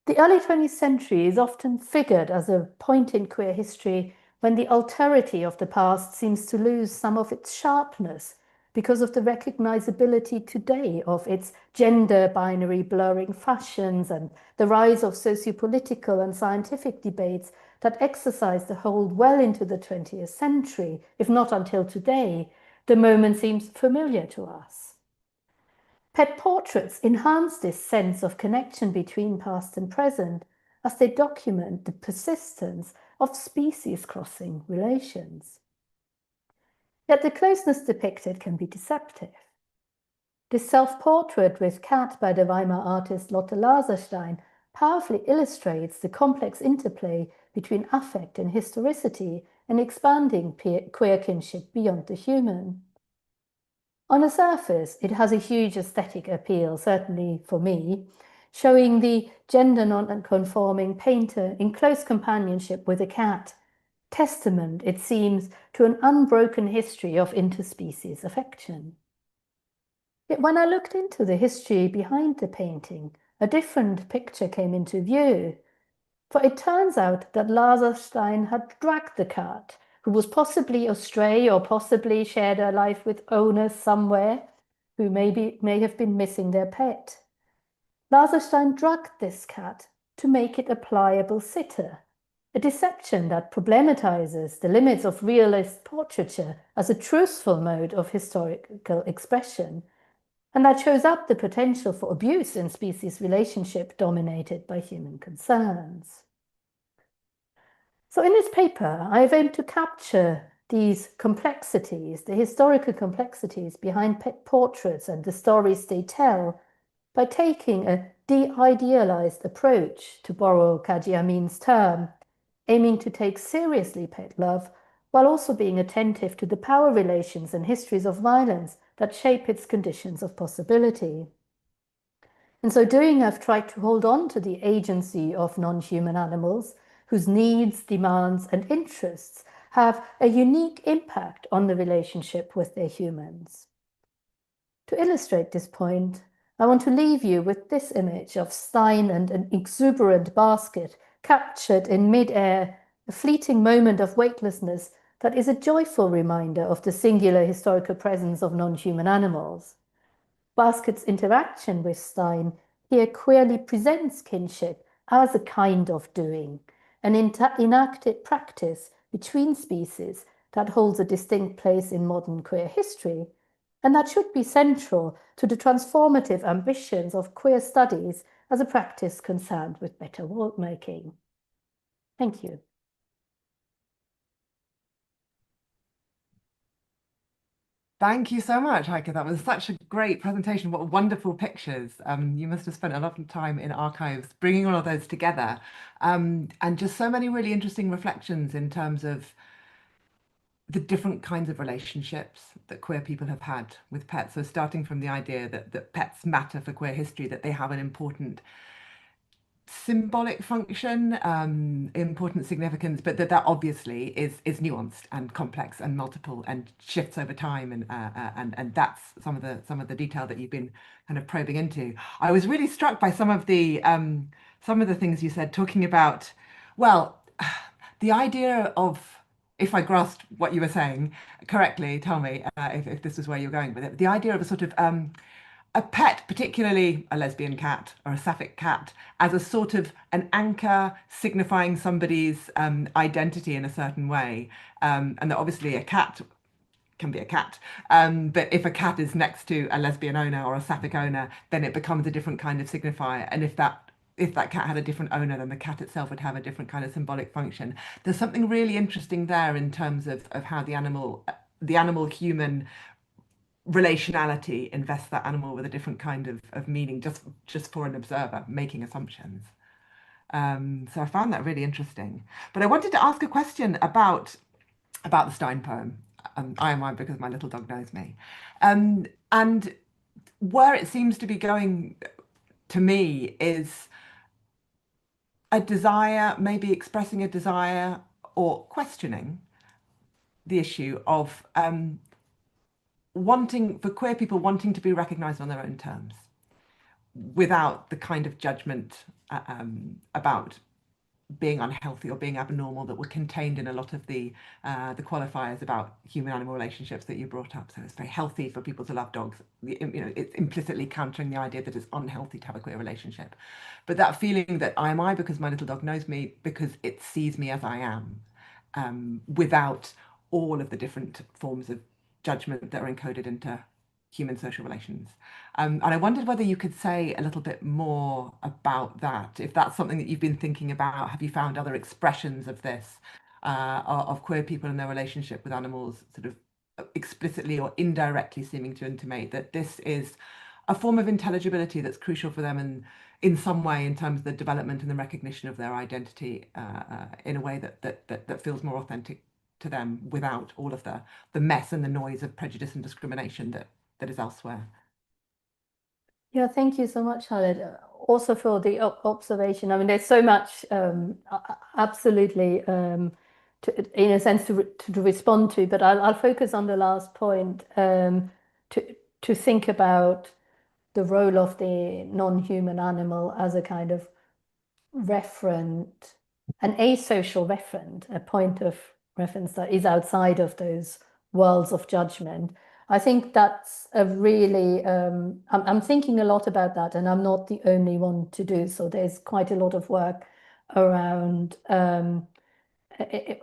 The early 20th century is often figured as a point in queer history when the alterity of the past seems to lose some of its sharpness because of the recognizability today of its gender binary blurring fashions and the rise of sociopolitical and scientific debates that exercised the hold well into the 20th century, if not until today. The moment seems familiar to us. Pet portraits enhance this sense of connection between past and present as they document the persistence of species-crossing relations. Yet the closeness depicted can be deceptive. This self-portrait with cat by the Weimar artist Lotte Laserstein powerfully illustrates the complex interplay between affect and historicity and expanding queer kinship beyond the human. On the surface, it has a huge aesthetic appeal, certainly for me, showing the gender non-conforming painter in close companionship with a cat, testament, it seems, to an unbroken history of interspecies affection. Yet when I looked into the history behind the painting, a different picture came into view, for it turns out that Laserstein had dragged the cat, who was possibly astray or possibly shared her life with owners somewhere who may have been missing their pet. Laserstein drugged this cat to make it a pliable sitter, a deception that problematizes the limits of realist portraiture as a truthful mode of historical expression, and that shows up the potential for abuse in species relationship dominated by human concerns. So in this paper, I've aimed to capture these complexities, the historical complexities behind pet portraits and the stories they tell, by taking a de-idealized approach, to borrow Kaji Amin's term, aiming to take seriously pet love while also being attentive to the power relations and histories of violence that shape its conditions of possibility. In so doing, I've tried to hold on to the agency of non-human animals whose needs, demands, and interests have a unique impact on the relationship with their humans. To illustrate this point, I want to leave you with this image of Stein and an exuberant basket captured in mid-air, a fleeting moment of weightlessness that is a joyful reminder of the singular historical presence of non-human animals. Basket's interaction with Stein here queerly presents kinship as a kind of doing, an enacted practice between species that holds a distinct place in modern queer history, and that should be central to the transformative ambitions of queer studies as a practice concerned with better world making. Thank you. Thank you so much, Heike. That was such a great presentation. What wonderful pictures. You must have spent a lot of time in archives bringing all of those together. And just so many really interesting reflections in terms of the different kinds of relationships that queer people have had with pets. So starting from the idea that pets matter for queer history, that they have an important symbolic function, important significance, but that obviously is nuanced and complex and multiple and shifts over time, and that's some of the detail that you've been kind of probing into. I was really struck by some of the things you said, talking about, well, the idea of, if I grasped what you were saying correctly, tell me if this is where you're going with it. The idea of a sort of a pet, particularly a lesbian cat or a Sapphic cat, as a sort of an anchor signifying somebody's identity in a certain way. And that obviously a cat can be a cat. But if a cat is next to a lesbian owner or a Sapphic owner, then it becomes a different kind of signifier. And if that cat had a different owner, then the cat itself would have a different kind of symbolic function. There's something really interesting there in terms of how the animal-human relationality invests that animal with a different kind of meaning just for an observer making assumptions. So I found that really interesting. But I wanted to ask a question about the Stein poem. I am mine because my little dog knows me. And where it seems to be going to me is a desire, maybe expressing a desire or questioning the issue of for queer people wanting to be recognized on their own terms without the kind of judgment about being unhealthy or being abnormal that were contained in a lot of the qualifiers about human-animal relationships that you brought up. So it's very healthy for people to love dogs. It's implicitly countering the idea that it's unhealthy to have a queer relationship. But that feeling that I am I because my little dog knows me, because it sees me as I am, without all of the different forms of judgment that are encoded into human social relations. And I wondered whether you could say a little bit more about that, if that's something that you've been thinking about. Have you found other expressions of this, of queer people and their relationship with animals, sort of explicitly or indirectly seeming to intimate that this is a form of intelligibility that's crucial for them, and in some way in terms of the development and the recognition of their identity in a way that feels more authentic to them, without all of the mess and the noise of prejudice and discrimination that is elsewhere. Yeah, thank you so much, Charlotte. Also for the observation. I mean, there's so much absolutely in a sense to respond to, but I'll focus on the last point, to think about the role of the non-human animal as a kind of referent, an asocial referent, a point of reference that is outside of those worlds of judgment. I think that's a really, I'm thinking a lot about that, and I'm not the only one to do so. There's quite a lot of work around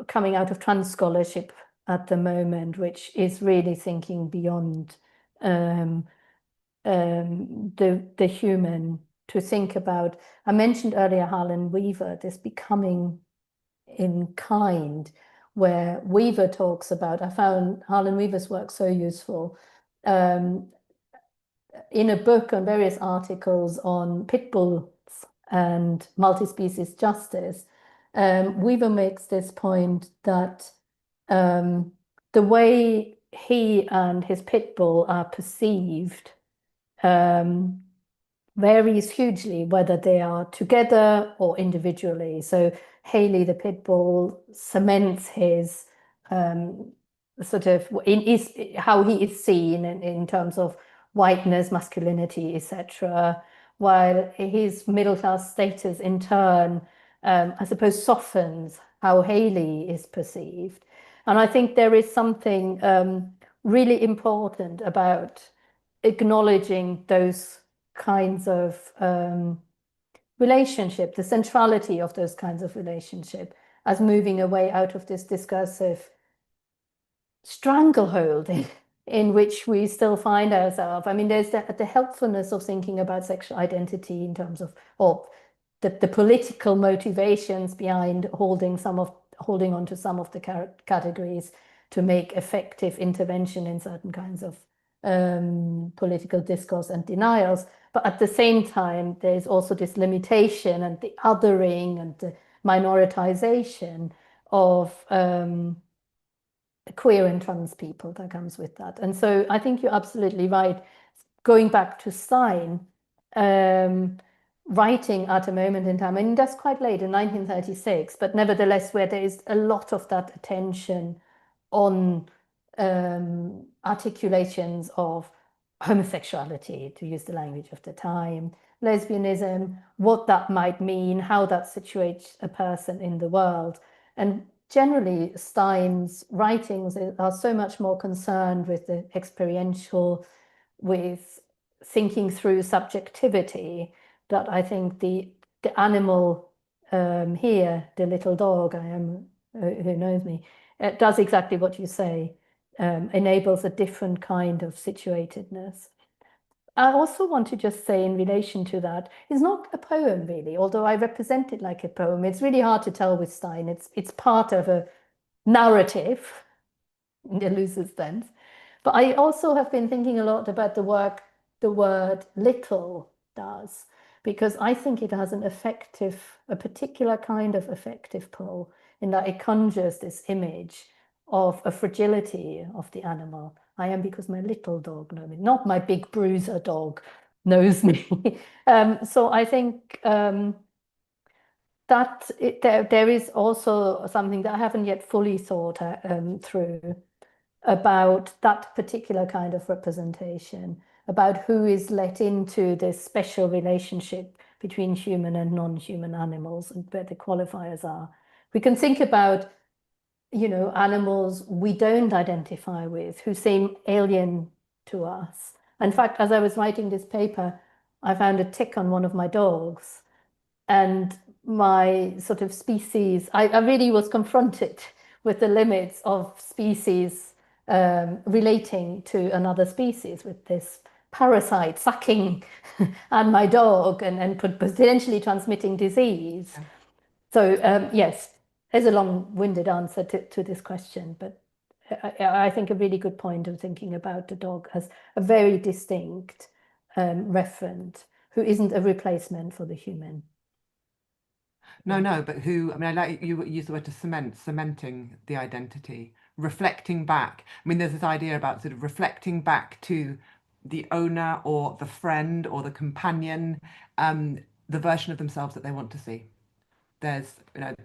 coming out of trans scholarship at the moment, which is really thinking beyond the human, to think about. I mentioned earlier Harlan Weaver, this becoming in kind, where Weaver talks about, I found Harlan Weaver's work so useful, in a book on various articles on pit bulls and multi-species justice. Weaver makes this point that the way he and his pit bull are perceived varies hugely, whether they are together or individually. So Haley, the pit bull, cements his sort of how he is seen in terms of whiteness, masculinity, etc., while his middle-class status in turn, I suppose, softens how Haley is perceived. And I think there is something really important about acknowledging those kinds of relationship, the centrality of those kinds of relationship, as moving away out of this discursive stranglehold in which we still find ourselves. I mean, there's the helpfulness of thinking about sexual identity in terms of the political motivations behind holding on to some of the categories to make effective intervention in certain kinds of political discourse and denials. But at the same time, there's also this limitation and the othering and the minoritization of queer and trans people that comes with that. And so I think you're absolutely right. Going back to Stein, writing at a moment in time, I mean, that's quite late in 1936, but nevertheless, where there is a lot of that attention on articulations of homosexuality, to use the language of the time, lesbianism, what that might mean, how that situates a person in the world. And generally, Stein's writings are so much more concerned with the experiential, with thinking through subjectivity, that I think the animal here, the little dog, who knows me, does exactly what you say, enables a different kind of situatedness. I also want to just say, in relation to that, it's not a poem really, although I represent it like a poem. It's really hard to tell with Stein. It's part of a narrative in the loosest sense. But I also have been thinking a lot about the work the word little does, because I think it has a particular kind of effective pull, in that it conjures this image of a fragility of the animal. I am because my little dog knows me, not my big bruiser dog knows me. So I think that there is also something that I haven't yet fully thought through about that particular kind of representation, about who is let into this special relationship between human and non-human animals, and where the qualifiers are. We can think about, animals we don't identify with, who seem alien to us. In fact, as I was writing this paper, I found a tick on one of my dogs, and my sort of species, I really was confronted with the limits of species relating to another species, with this parasite sucking and my dog and potentially transmitting disease. Yeah. So yes, there's a long-winded answer to this question, but I think a really good point of thinking about the dog as a very distinct referent who isn't a replacement for the human. No, but who, I mean, I like you use the word to cementing the identity, reflecting back. I mean, there's this idea about sort of reflecting back to the owner or the friend or the companion, the version of themselves that they want to see. There's a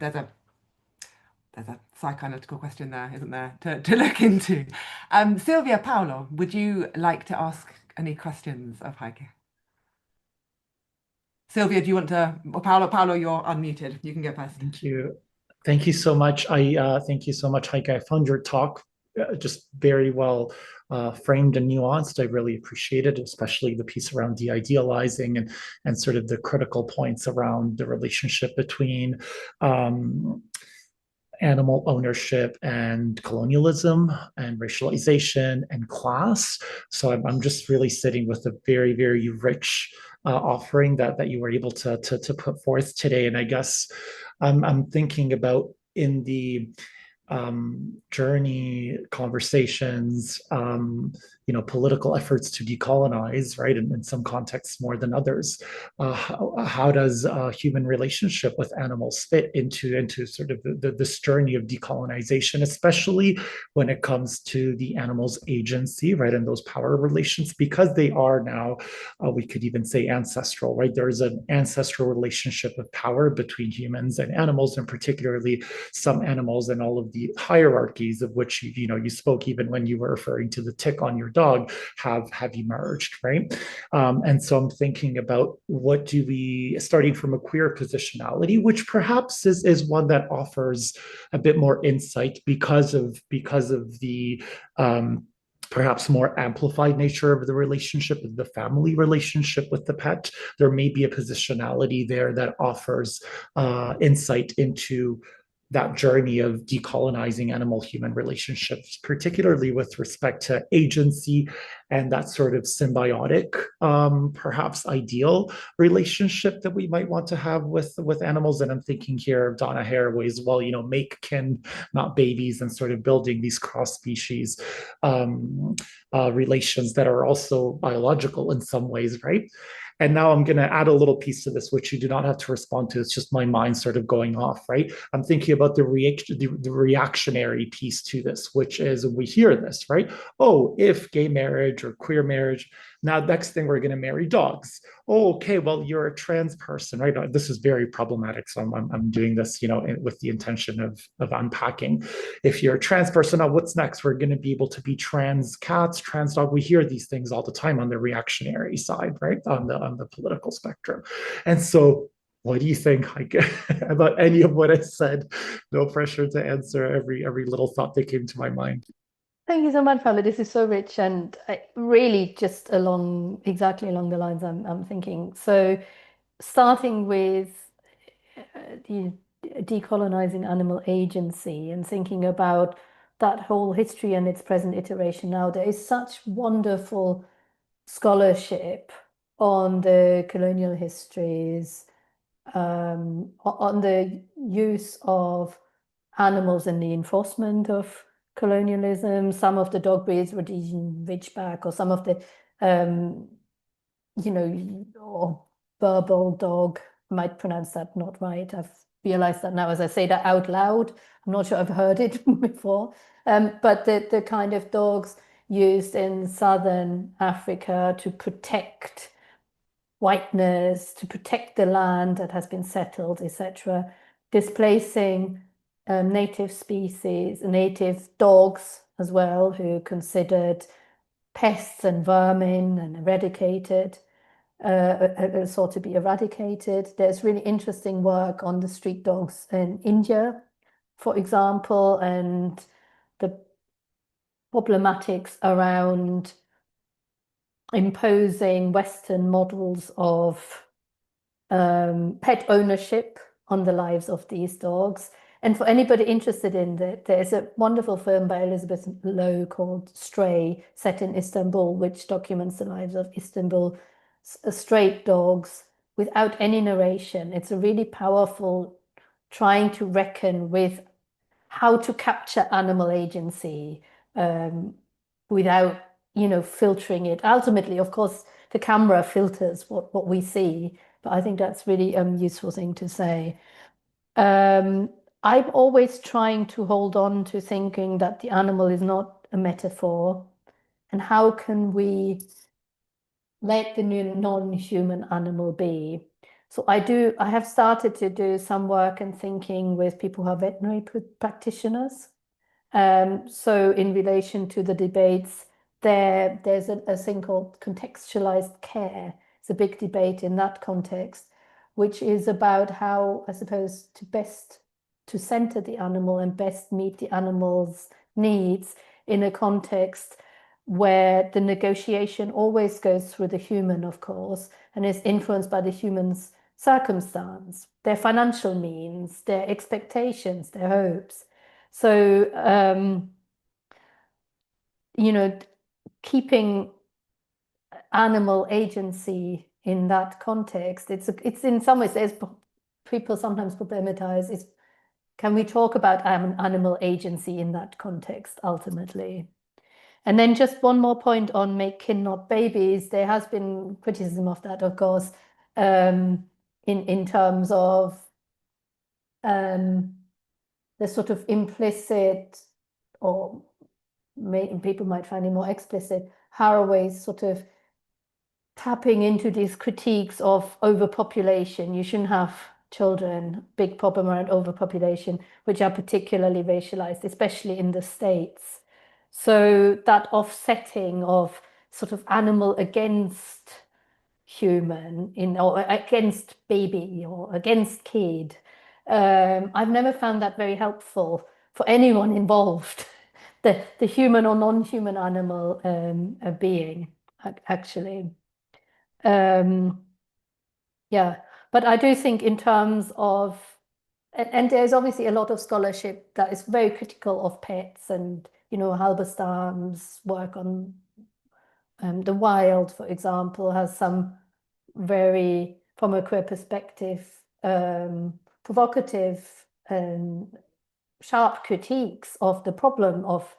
psychoanalytical question there, isn't there, to look into. Sylvia, Paolo, would you like to ask any questions of Heike? Sylvia, do you want to? Or Paolo, you're unmuted. You can go first. Thank you. Thank you so much. Thank you so much, Heike. I found your talk just very well framed and nuanced. I really appreciated, especially the piece around de-idealizing and sort of the critical points around the relationship between animal ownership and colonialism and racialization and class. So I'm just really sitting with a very, very rich offering that you were able to put forth today. And I guess I'm thinking about in the journey, conversations, political efforts to decolonize, right? And in some contexts more than others. How does human relationship with animals fit into sort of this journey of decolonization, especially when it comes to the animal's agency, right? And those power relations, because they are now, we could even say ancestral, right? There's an ancestral relationship of power between humans and animals, and particularly some animals and all of the hierarchies of which you spoke even when you were referring to the tick on your dog have emerged, right? And so I'm thinking about what do we, starting from a queer positionality, which perhaps is one that offers a bit more insight because of the perhaps more amplified nature of the relationship, of the family relationship with the pet. There may be a positionality there that offers insight into that journey of decolonizing animal-human relationships, particularly with respect to agency and that sort of symbiotic, perhaps ideal relationship that we might want to have with animals. And I'm thinking here of Donna Haraway's, well, make kin, not babies, and sort of building these cross-species relations that are also biological in some ways, right? And now I'm going to add a little piece to this, which you do not have to respond to. It's just my mind sort of going off, right? I'm thinking about the reactionary piece to this, which is we hear this, right? Oh, if gay marriage or queer marriage, now next thing we're going to marry dogs. Oh, okay, well, you're a trans person, right? This is very problematic. So I'm doing this, with the intention of unpacking. If you're a trans person, now what's next? We're going to be able to be trans cats, trans dog. We hear these things all the time on the reactionary side, right? On the political spectrum. And so what do you think, Heike, about any of what I said? No pressure to answer every little thought that came to my mind. Thank you so much, Paolo. This is so rich and really just exactly along the lines I'm thinking. So starting with the decolonizing animal agency and thinking about that whole history and its present iteration now, there is such wonderful scholarship on the colonial histories, on the use of animals in the enforcement of colonialism. Some of the dog breeds, Rhodesian Ridgeback, or some of the, or Burble dog, I might pronounce that not right. I've realized that now as I say that out loud. I'm not sure I've heard it before. But the kind of dogs used in southern Africa to protect whiteness, to protect the land that has been settled, etc., displacing native species, native dogs as well, who are considered pests and vermin and eradicated, sought to be eradicated. There's really interesting work on the street dogs in India, for example, and the problematics around imposing Western models of pet ownership on the lives of these dogs. And for anybody interested in that, there's a wonderful film by Elizabeth Lowe called Stray, set in Istanbul, which documents the lives of Istanbul stray dogs without any narration. It's a really powerful trying to reckon with how to capture animal agency without, filtering it. Ultimately, of course, the camera filters what we see, but I think that's really a useful thing to say. I'm always trying to hold on to thinking that the animal is not a metaphor, and how can we let the non-human animal be? So I have started to do some work and thinking with people who are veterinary practitioners. So in relation to the debates, there's a thing called contextualized care. It's a big debate in that context, which is about how, I suppose, to center the animal and best meet the animal's needs in a context where the negotiation always goes through the human, of course, and is influenced by the human's circumstance, their financial means, their expectations, their hopes. So, keeping animal agency in that context, it's in some ways, people sometimes problematize, can we talk about animal agency in that context ultimately? And then just one more point on make kin not babies. There has been criticism of that, of course, in terms of the sort of implicit, or people might find it more explicit, Haraway's sort of tapping into these critiques of overpopulation. You shouldn't have children, big problem around overpopulation, which are particularly racialized, especially in the States. So that offsetting of sort of animal against human, or against baby, or against kid, I've never found that very helpful for anyone involved, the human or non-human animal being, actually. Yeah, but I do think in terms of, and there's obviously a lot of scholarship that is very critical of pets, and Halberstam's work on the wild, for example, has some very, from a queer perspective, provocative and sharp critiques of the problem of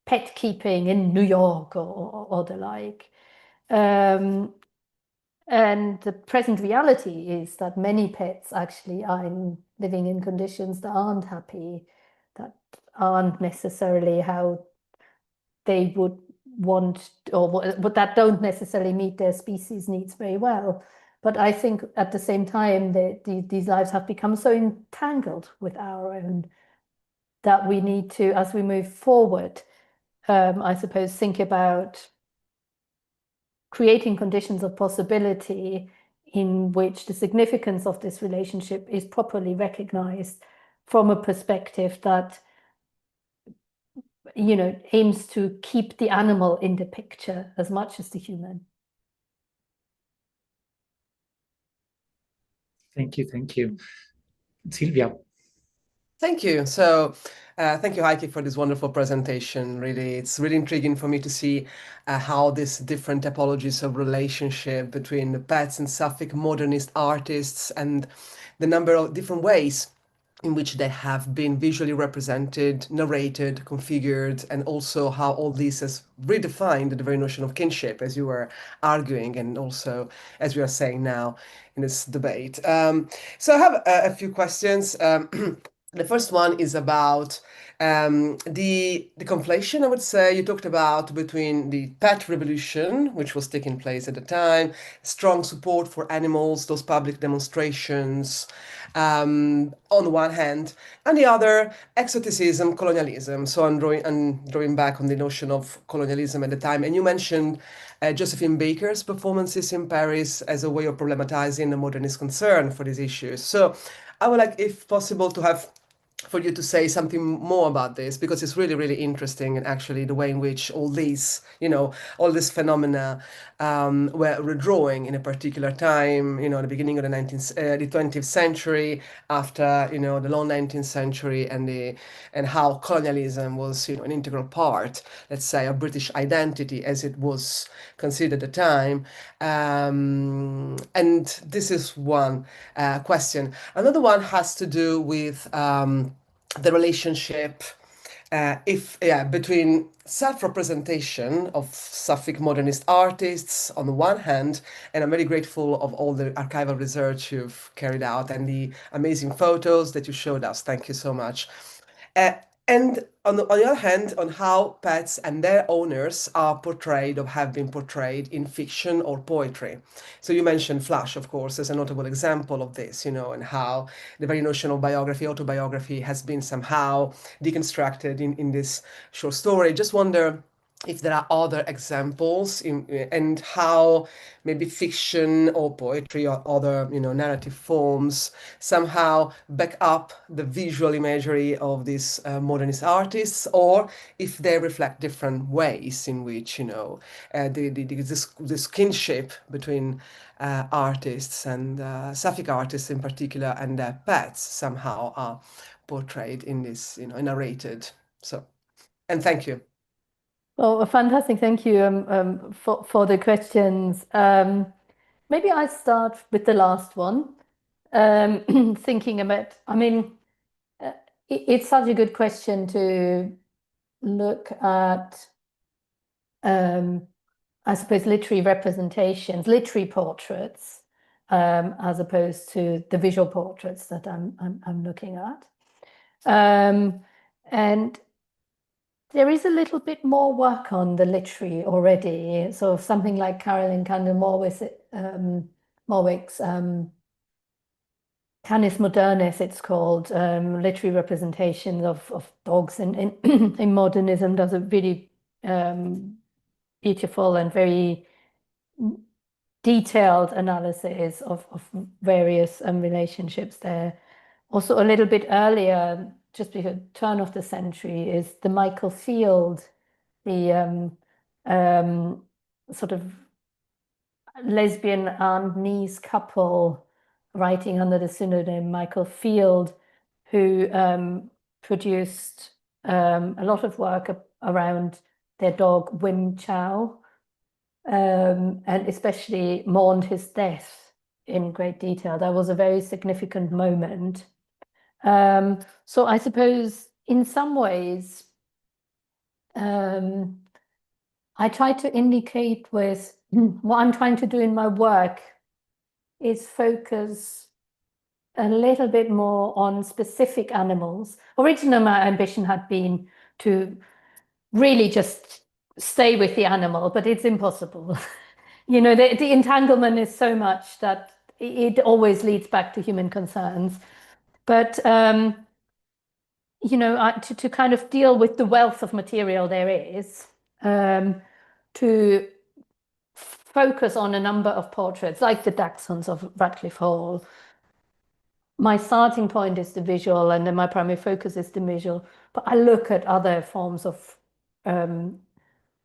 pet keeping in New York or the like. And the present reality is that many pets actually are living in conditions that aren't happy, that aren't necessarily how they would want, but that don't necessarily meet their species needs very well. But I think at the same time, these lives have become so entangled with our own that we need to, as we move forward, I suppose, think about creating conditions of possibility in which the significance of this relationship is properly recognized from a perspective that aims to keep the animal in the picture as much as the human. Thank you. Silvia. Thank you. So thank you, Heike, for this wonderful presentation. Really, it's really intriguing for me to see how these different typologies of relationship between the pets and Sapphic modernist artists, and the number of different ways in which they have been visually represented, narrated, configured, and also how all this has redefined the very notion of kinship, as you were arguing, and also as we are saying now in this debate. So I have a few questions. The first one is about the conflation, I would say, you talked about between the pet revolution, which was taking place at the time, strong support for animals, those public demonstrations, on the one hand, and the other, exoticism, colonialism. So I'm drawing back on the notion of colonialism at the time. And you mentioned Josephine Baker's performances in Paris as a way of problematizing the modernist concern for these issues. So I would like, if possible, to have for you to say something more about this, because it's really, really interesting, and actually the way in which all these, all these phenomena were redrawing in a particular time, at the beginning of the 20th century, after, the long 19th century, and how colonialism was, an integral part, let's say, of British identity as it was considered at the time. And this is one question. Another one has to do with the relationship between self-representation of Sapphic modernist artists on the one hand, and I'm very grateful of all the archival research you've carried out and the amazing photos that you showed us. Thank you so much. And on the other hand, on how pets and their owners are portrayed or have been portrayed in fiction or poetry. So you mentioned Flash, of course, as a notable example of this, and how the very notion of biography, autobiography has been somehow deconstructed in this short story. Just wonder if there are other examples and how maybe fiction or poetry or other narrative forms somehow back up the visual imagery of these modernist artists, or if they reflect different ways in which this kinship between artists and Sapphic artists in particular and their pets somehow are portrayed in this, narrated. So, and thank you. Well, fantastic. Thank you for the questions. Maybe I start with the last one. Thinking about, I mean, it's such a good question to look at, I suppose, literary representations, literary portraits, as opposed to the visual portraits that I'm looking at. And there is a little bit more work on the literary already. So something like Carolyn Morwick's Canis Modernis, it's called, literary representation of dogs in modernism, does a really beautiful and very detailed analysis of various relationships there. Also a little bit earlier, just before turn of the century, is the Michael Field, the sort of lesbian aunt niece couple writing under the pseudonym Michael Field, who produced a lot of work around their dog Wim Chow, and especially mourned his death in great detail. That was a very significant moment. So I suppose in some ways, I try to indicate with what I'm trying to do in my work is focus a little bit more on specific animals. Originally, my ambition had been to really just stay with the animal, but it's impossible. The entanglement is so much that it always leads back to human concerns. But to kind of deal with the wealth of material there is, to focus on a number of portraits, like the Dachshunds of Radcliffe Hall. My starting point is the visual, and then my primary focus is the visual. But I look at other forms of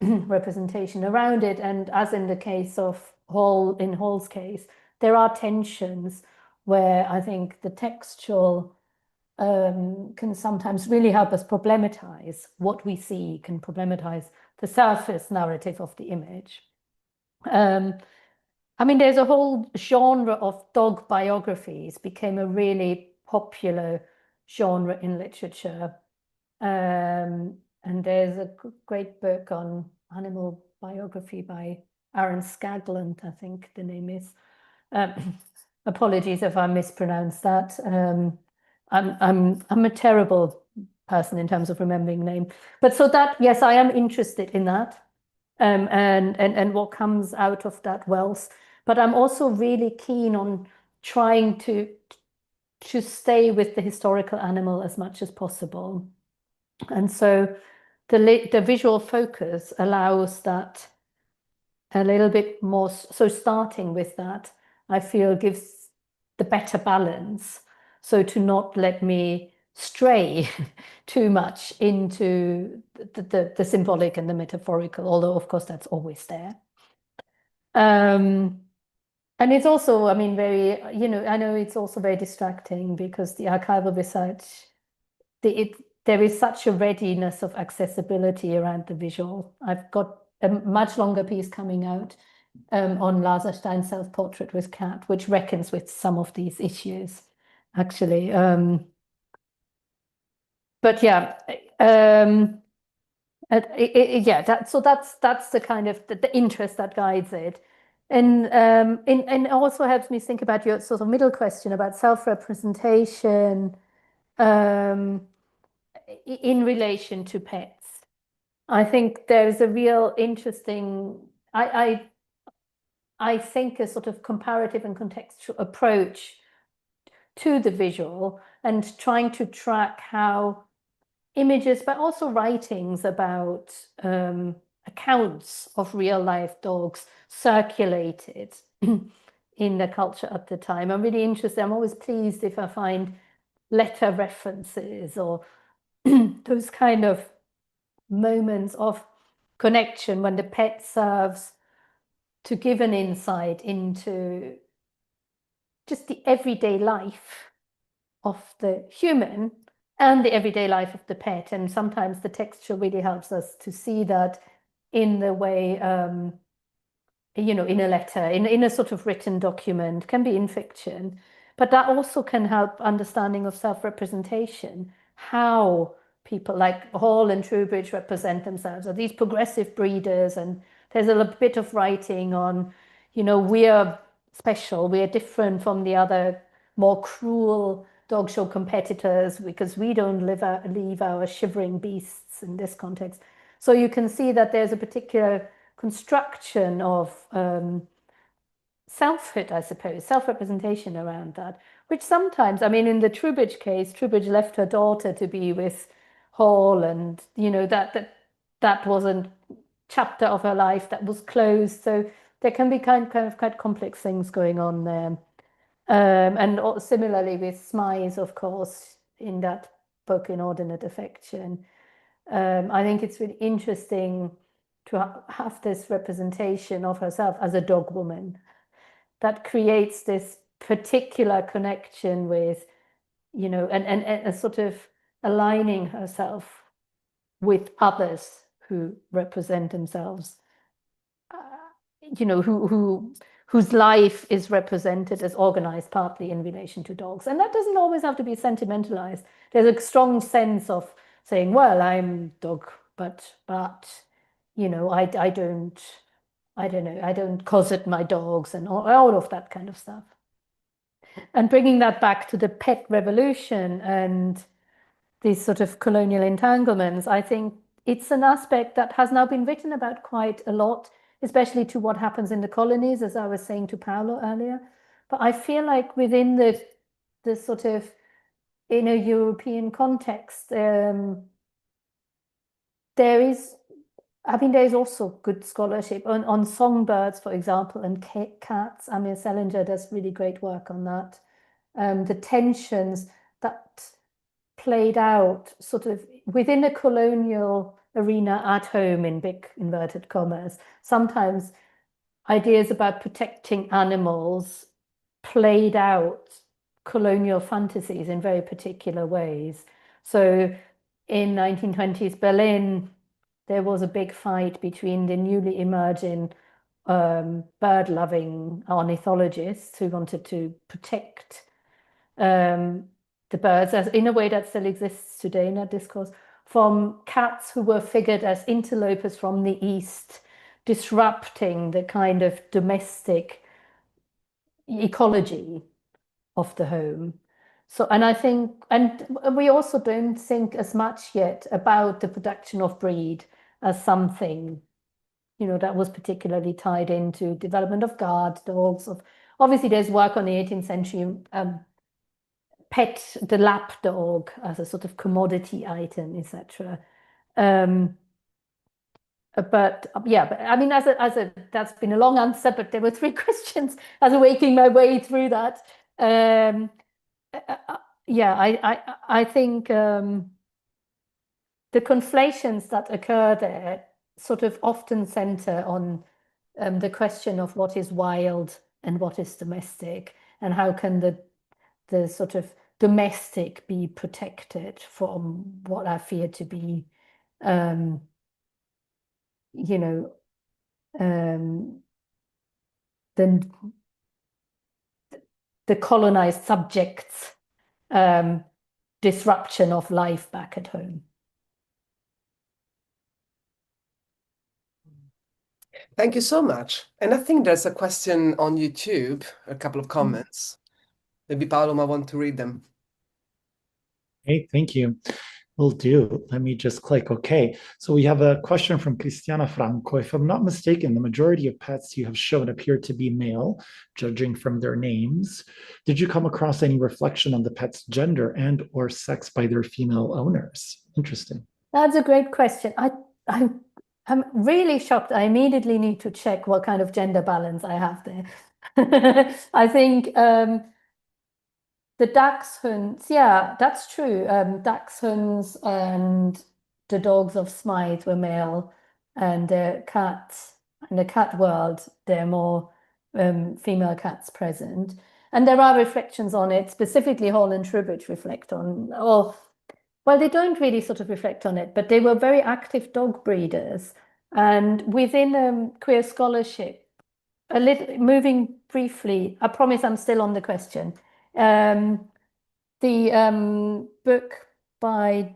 representation around it, and as in the case of Hall's case, there are tensions where I think the textual can sometimes really help us problematize what we see, can problematize the surface narrative of the image. I mean, there's a whole genre of dog biographies, became a really popular genre in literature. And there's a great book on animal biography by Aaron Scagland, I think the name is. Apologies if I mispronounced that. I'm a terrible person in terms of remembering name. But so that, yes, I am interested in that, and what comes out of that wealth. But I'm also really keen on trying to stay with the historical animal as much as possible. And so the visual focus allows that a little bit more. So starting with that, I feel gives the better balance. So to not let me stray too much into the symbolic and the metaphorical, although of course that's always there. And it's also, I mean, very, I know it's also very distracting because the archival research, there is such a readiness of accessibility around the visual. I've got a much longer piece coming out on Laserstein's self-portrait with cat, which reckons with some of these issues, actually. But yeah, that's the kind of the interest that guides it. And it also helps me think about your sort of middle question about self-representation in relation to pets. I think there's a real interesting, I think a sort of comparative and contextual approach to the visual and trying to track how images, but also writings about accounts of real life dogs circulated in the culture at the time. I'm really interested. I'm always pleased if I find letter references or those kind of moments of connection when the pet serves to give an insight into just the everyday life of the human and the everyday life of the pet. And sometimes the texture really helps us to see that in the way, in a letter, in a sort of written document, can be in fiction, but that also can help understanding of self-representation, how people like Hall and Trowbridge represent themselves, are these progressive breeders, and there's a bit of writing on, we're special, we're different from the other more cruel dog show competitors because we don't leave our shivering beasts in this context. So you can see that there's a particular construction of selfhood, I suppose, self-representation around that, which sometimes, I mean, in the Trowbridge case, Trowbridge left her daughter to be with Hall, and that was a chapter of her life that was closed. So there can be kind of quite complex things going on there. And similarly with Smyth, of course, in that book, Inordinate Affection. I think it's really interesting to have this representation of herself as a dog woman that creates this particular connection with, and a sort of aligning herself with others who represent themselves, whose life is represented as organized partly in relation to dogs. And that doesn't always have to be sentimentalized. There's a strong sense of saying, well, I'm dog, but I don't cosset my dogs and all of that kind of stuff. And bringing that back to the pet revolution and these sort of colonial entanglements, I think it's an aspect that has now been written about quite a lot, especially to what happens in the colonies, as I was saying to Paolo earlier. But I feel like within the sort of in a European context, there is also good scholarship on songbirds, for example, and cats. Amir Selinger does really great work on that. The tensions that played out sort of within a colonial arena at home, in big inverted commas. Sometimes ideas about protecting animals played out colonial fantasies in very particular ways. So in 1920s Berlin, there was a big fight between the newly emerging bird-loving ornithologists who wanted to protect the birds, as in a way that still exists today in that discourse, from cats who were figured as interlopers from the East, disrupting the kind of domestic ecology of the home. So, and I think, and we also don't think as much yet about the production of breed as something, that was particularly tied into development of guard dogs. Obviously, there's work on the 18th century the lap dog as a sort of commodity item, etc. But I mean, that's been a long answer, but there were 3 questions as I'm making my way through that. I think the conflations that occur there sort of often center on the question of what is wild and what is domestic, and how can the sort of domestic be protected from what I fear to be, the colonized subjects' disruption of life back at home. Thank you so much. And I think there's a question on YouTube, a couple of comments. Maybe Paolo might want to read them. Hey, thank you. Will do. Let me just click OK. So we have a question from Cristiana Franco. If I'm not mistaken, the majority of pets you have shown appear to be male, judging from their names. Did you come across any reflection on the pet's gender and or sex by their female owners? Interesting. That's a great question. I I'm really shocked. I immediately need to check what kind of gender balance I have there. I think the dachshunds, yeah, that's true. Dachshunds and the dogs of Smyth were male, and the cats in the cat world, there are more female cats present. And there are reflections on it, specifically Hall and Trowbridge reflect on, or well, they don't really sort of reflect on it, but they were very active dog breeders. And within queer scholarship, a little moving briefly, I promise I'm still on the question. The book by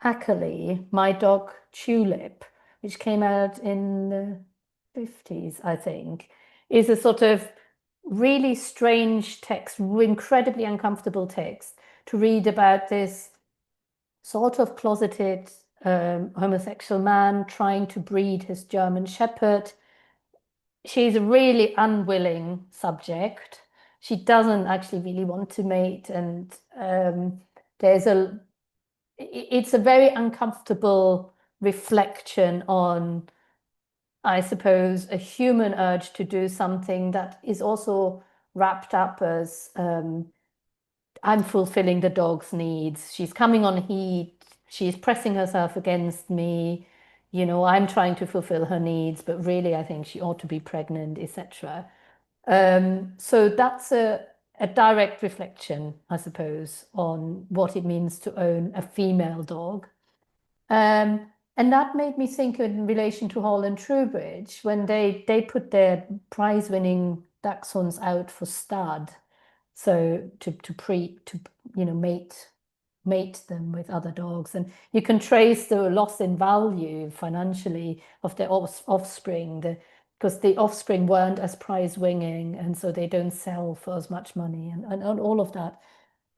Ackley, My Dog Tulip, which came out in the 50s, I think, is a sort of really strange text, incredibly uncomfortable text to read about this sort of closeted homosexual man trying to breed his German Shepherd. She's a really unwilling subject. She doesn't actually really want to mate, and it's a very uncomfortable reflection on, I suppose, a human urge to do something that is also wrapped up as I'm fulfilling the dog's needs. She's coming on heat. She's pressing herself against me. You know, I'm trying to fulfill her needs, but really I think she ought to be pregnant, etc. So that's a direct reflection, I suppose, on what it means to own a female dog. And that made me think in relation to Hall and Trowbridge when they put their prize-winning dachshunds out for stud, so to mate them with other dogs, and you can trace the loss in value financially of their offspring, because the offspring weren't as prize-winning, and so they don't sell for as much money, and all of that.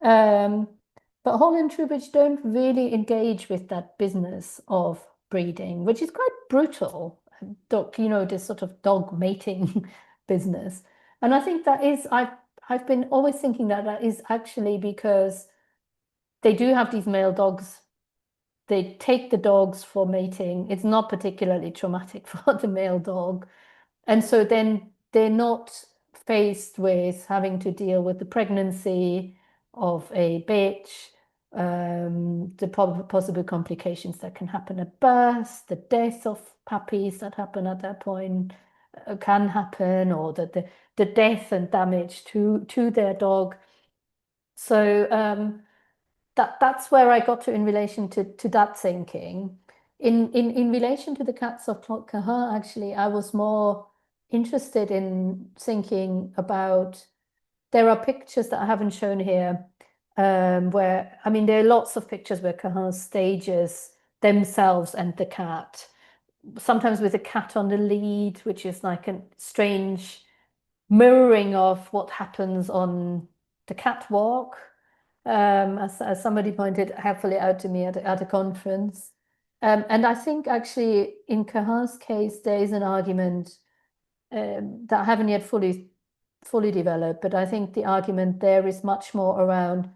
But Hall and Trowbridge don't really engage with that business of breeding, which is quite brutal. Dog, this sort of dog mating business. And I think that is, I've been always thinking that that is actually because they do have these male dogs. They take the dogs for mating. It's not particularly traumatic for the male dog. And so then they're not faced with having to deal with the pregnancy of a bitch, the possible complications that can happen at birth, the death of puppies that happen at that point can happen, or the death and damage to their dog. So that's where I got to in relation to that thinking. In relation to the cats of Claude Cahun, actually, I was more interested in thinking about, there are pictures that I haven't shown here, where, I mean, there are lots of pictures where Cahun stages themselves and the cat, sometimes with a cat on the lead, which is like a strange mirroring of what happens on the catwalk, as somebody pointed helpfully out to me at a conference. And I think actually in Cahun's case, there is an argument that I haven't yet fully developed, but I think the argument there is much more around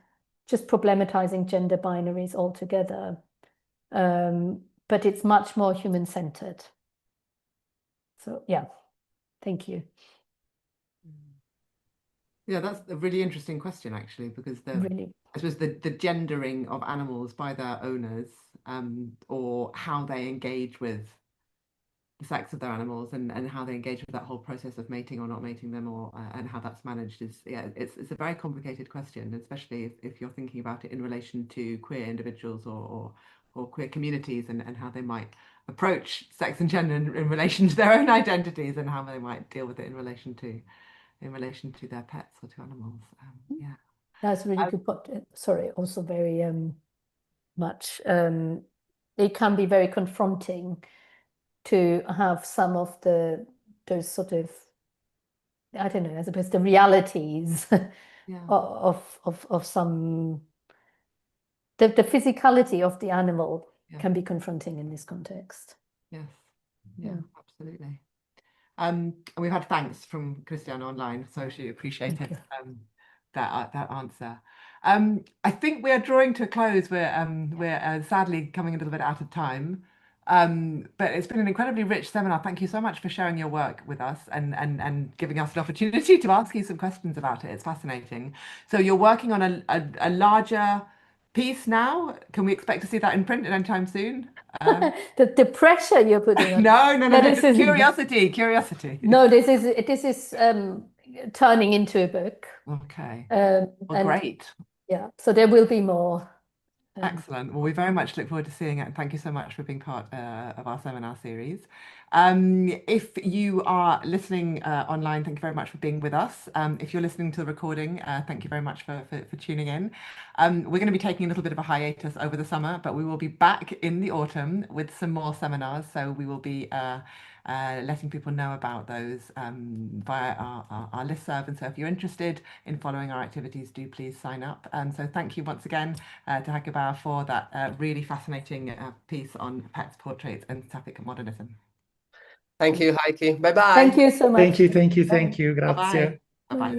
just problematizing gender binaries altogether. But it's much more human-centered. So yeah, thank you. Yeah, that's a really interesting question, actually, because Really, I suppose the gendering of animals by their owners, or how they engage with the sex of their animals, and how they engage with that whole process of mating or not mating them, or and how that's managed is, yeah, it's a very complicated question, especially if you're thinking about it in relation to queer individuals or queer communities, and how they might approach sex and gender in relation to their own identities, and how they might deal with it in relation to their pets or to animals. Yeah, that's a really good point. Sorry, also very much. It can be very confronting to have some of those sort of, I don't know, I suppose the realities yeah, of some, the physicality of the animal yeah, can be confronting in this context. yes, yeah, Yeah. absolutely. And we've had thanks from Christiane online, so she appreciated that answer. I think we are drawing to a close. We're sadly coming a little bit out of time. But it's been an incredibly rich seminar. Thank you so much for sharing your work with us and giving us an opportunity to ask you some questions about it. It's fascinating. So you're working on a larger piece now. Can we expect to see that in print anytime soon? The pressure you're putting on. No, this just is curiosity. no, this is turning into a book. Okay. Well, Well, great. Yeah, so there will be more. Excellent. Well, we very much look forward to seeing it, and thank you so much for being part of our seminar series. If you are listening online, thank you very much for being with us. If you're listening to the recording, thank you very much for tuning in. We're going to be taking a little bit of a hiatus over the summer, but we will be back in the autumn with some more seminars. So we will be letting people know about those via our listserv. And so if you're interested in following our activities, do please sign up. So thank you once again to Heike Bauer for that really fascinating piece on pets, portraits, and Sapphic modernism. Thank you, Heike. Bye-bye. Thank you so much. Thank you. Bye-bye. Grazie. Bye-bye.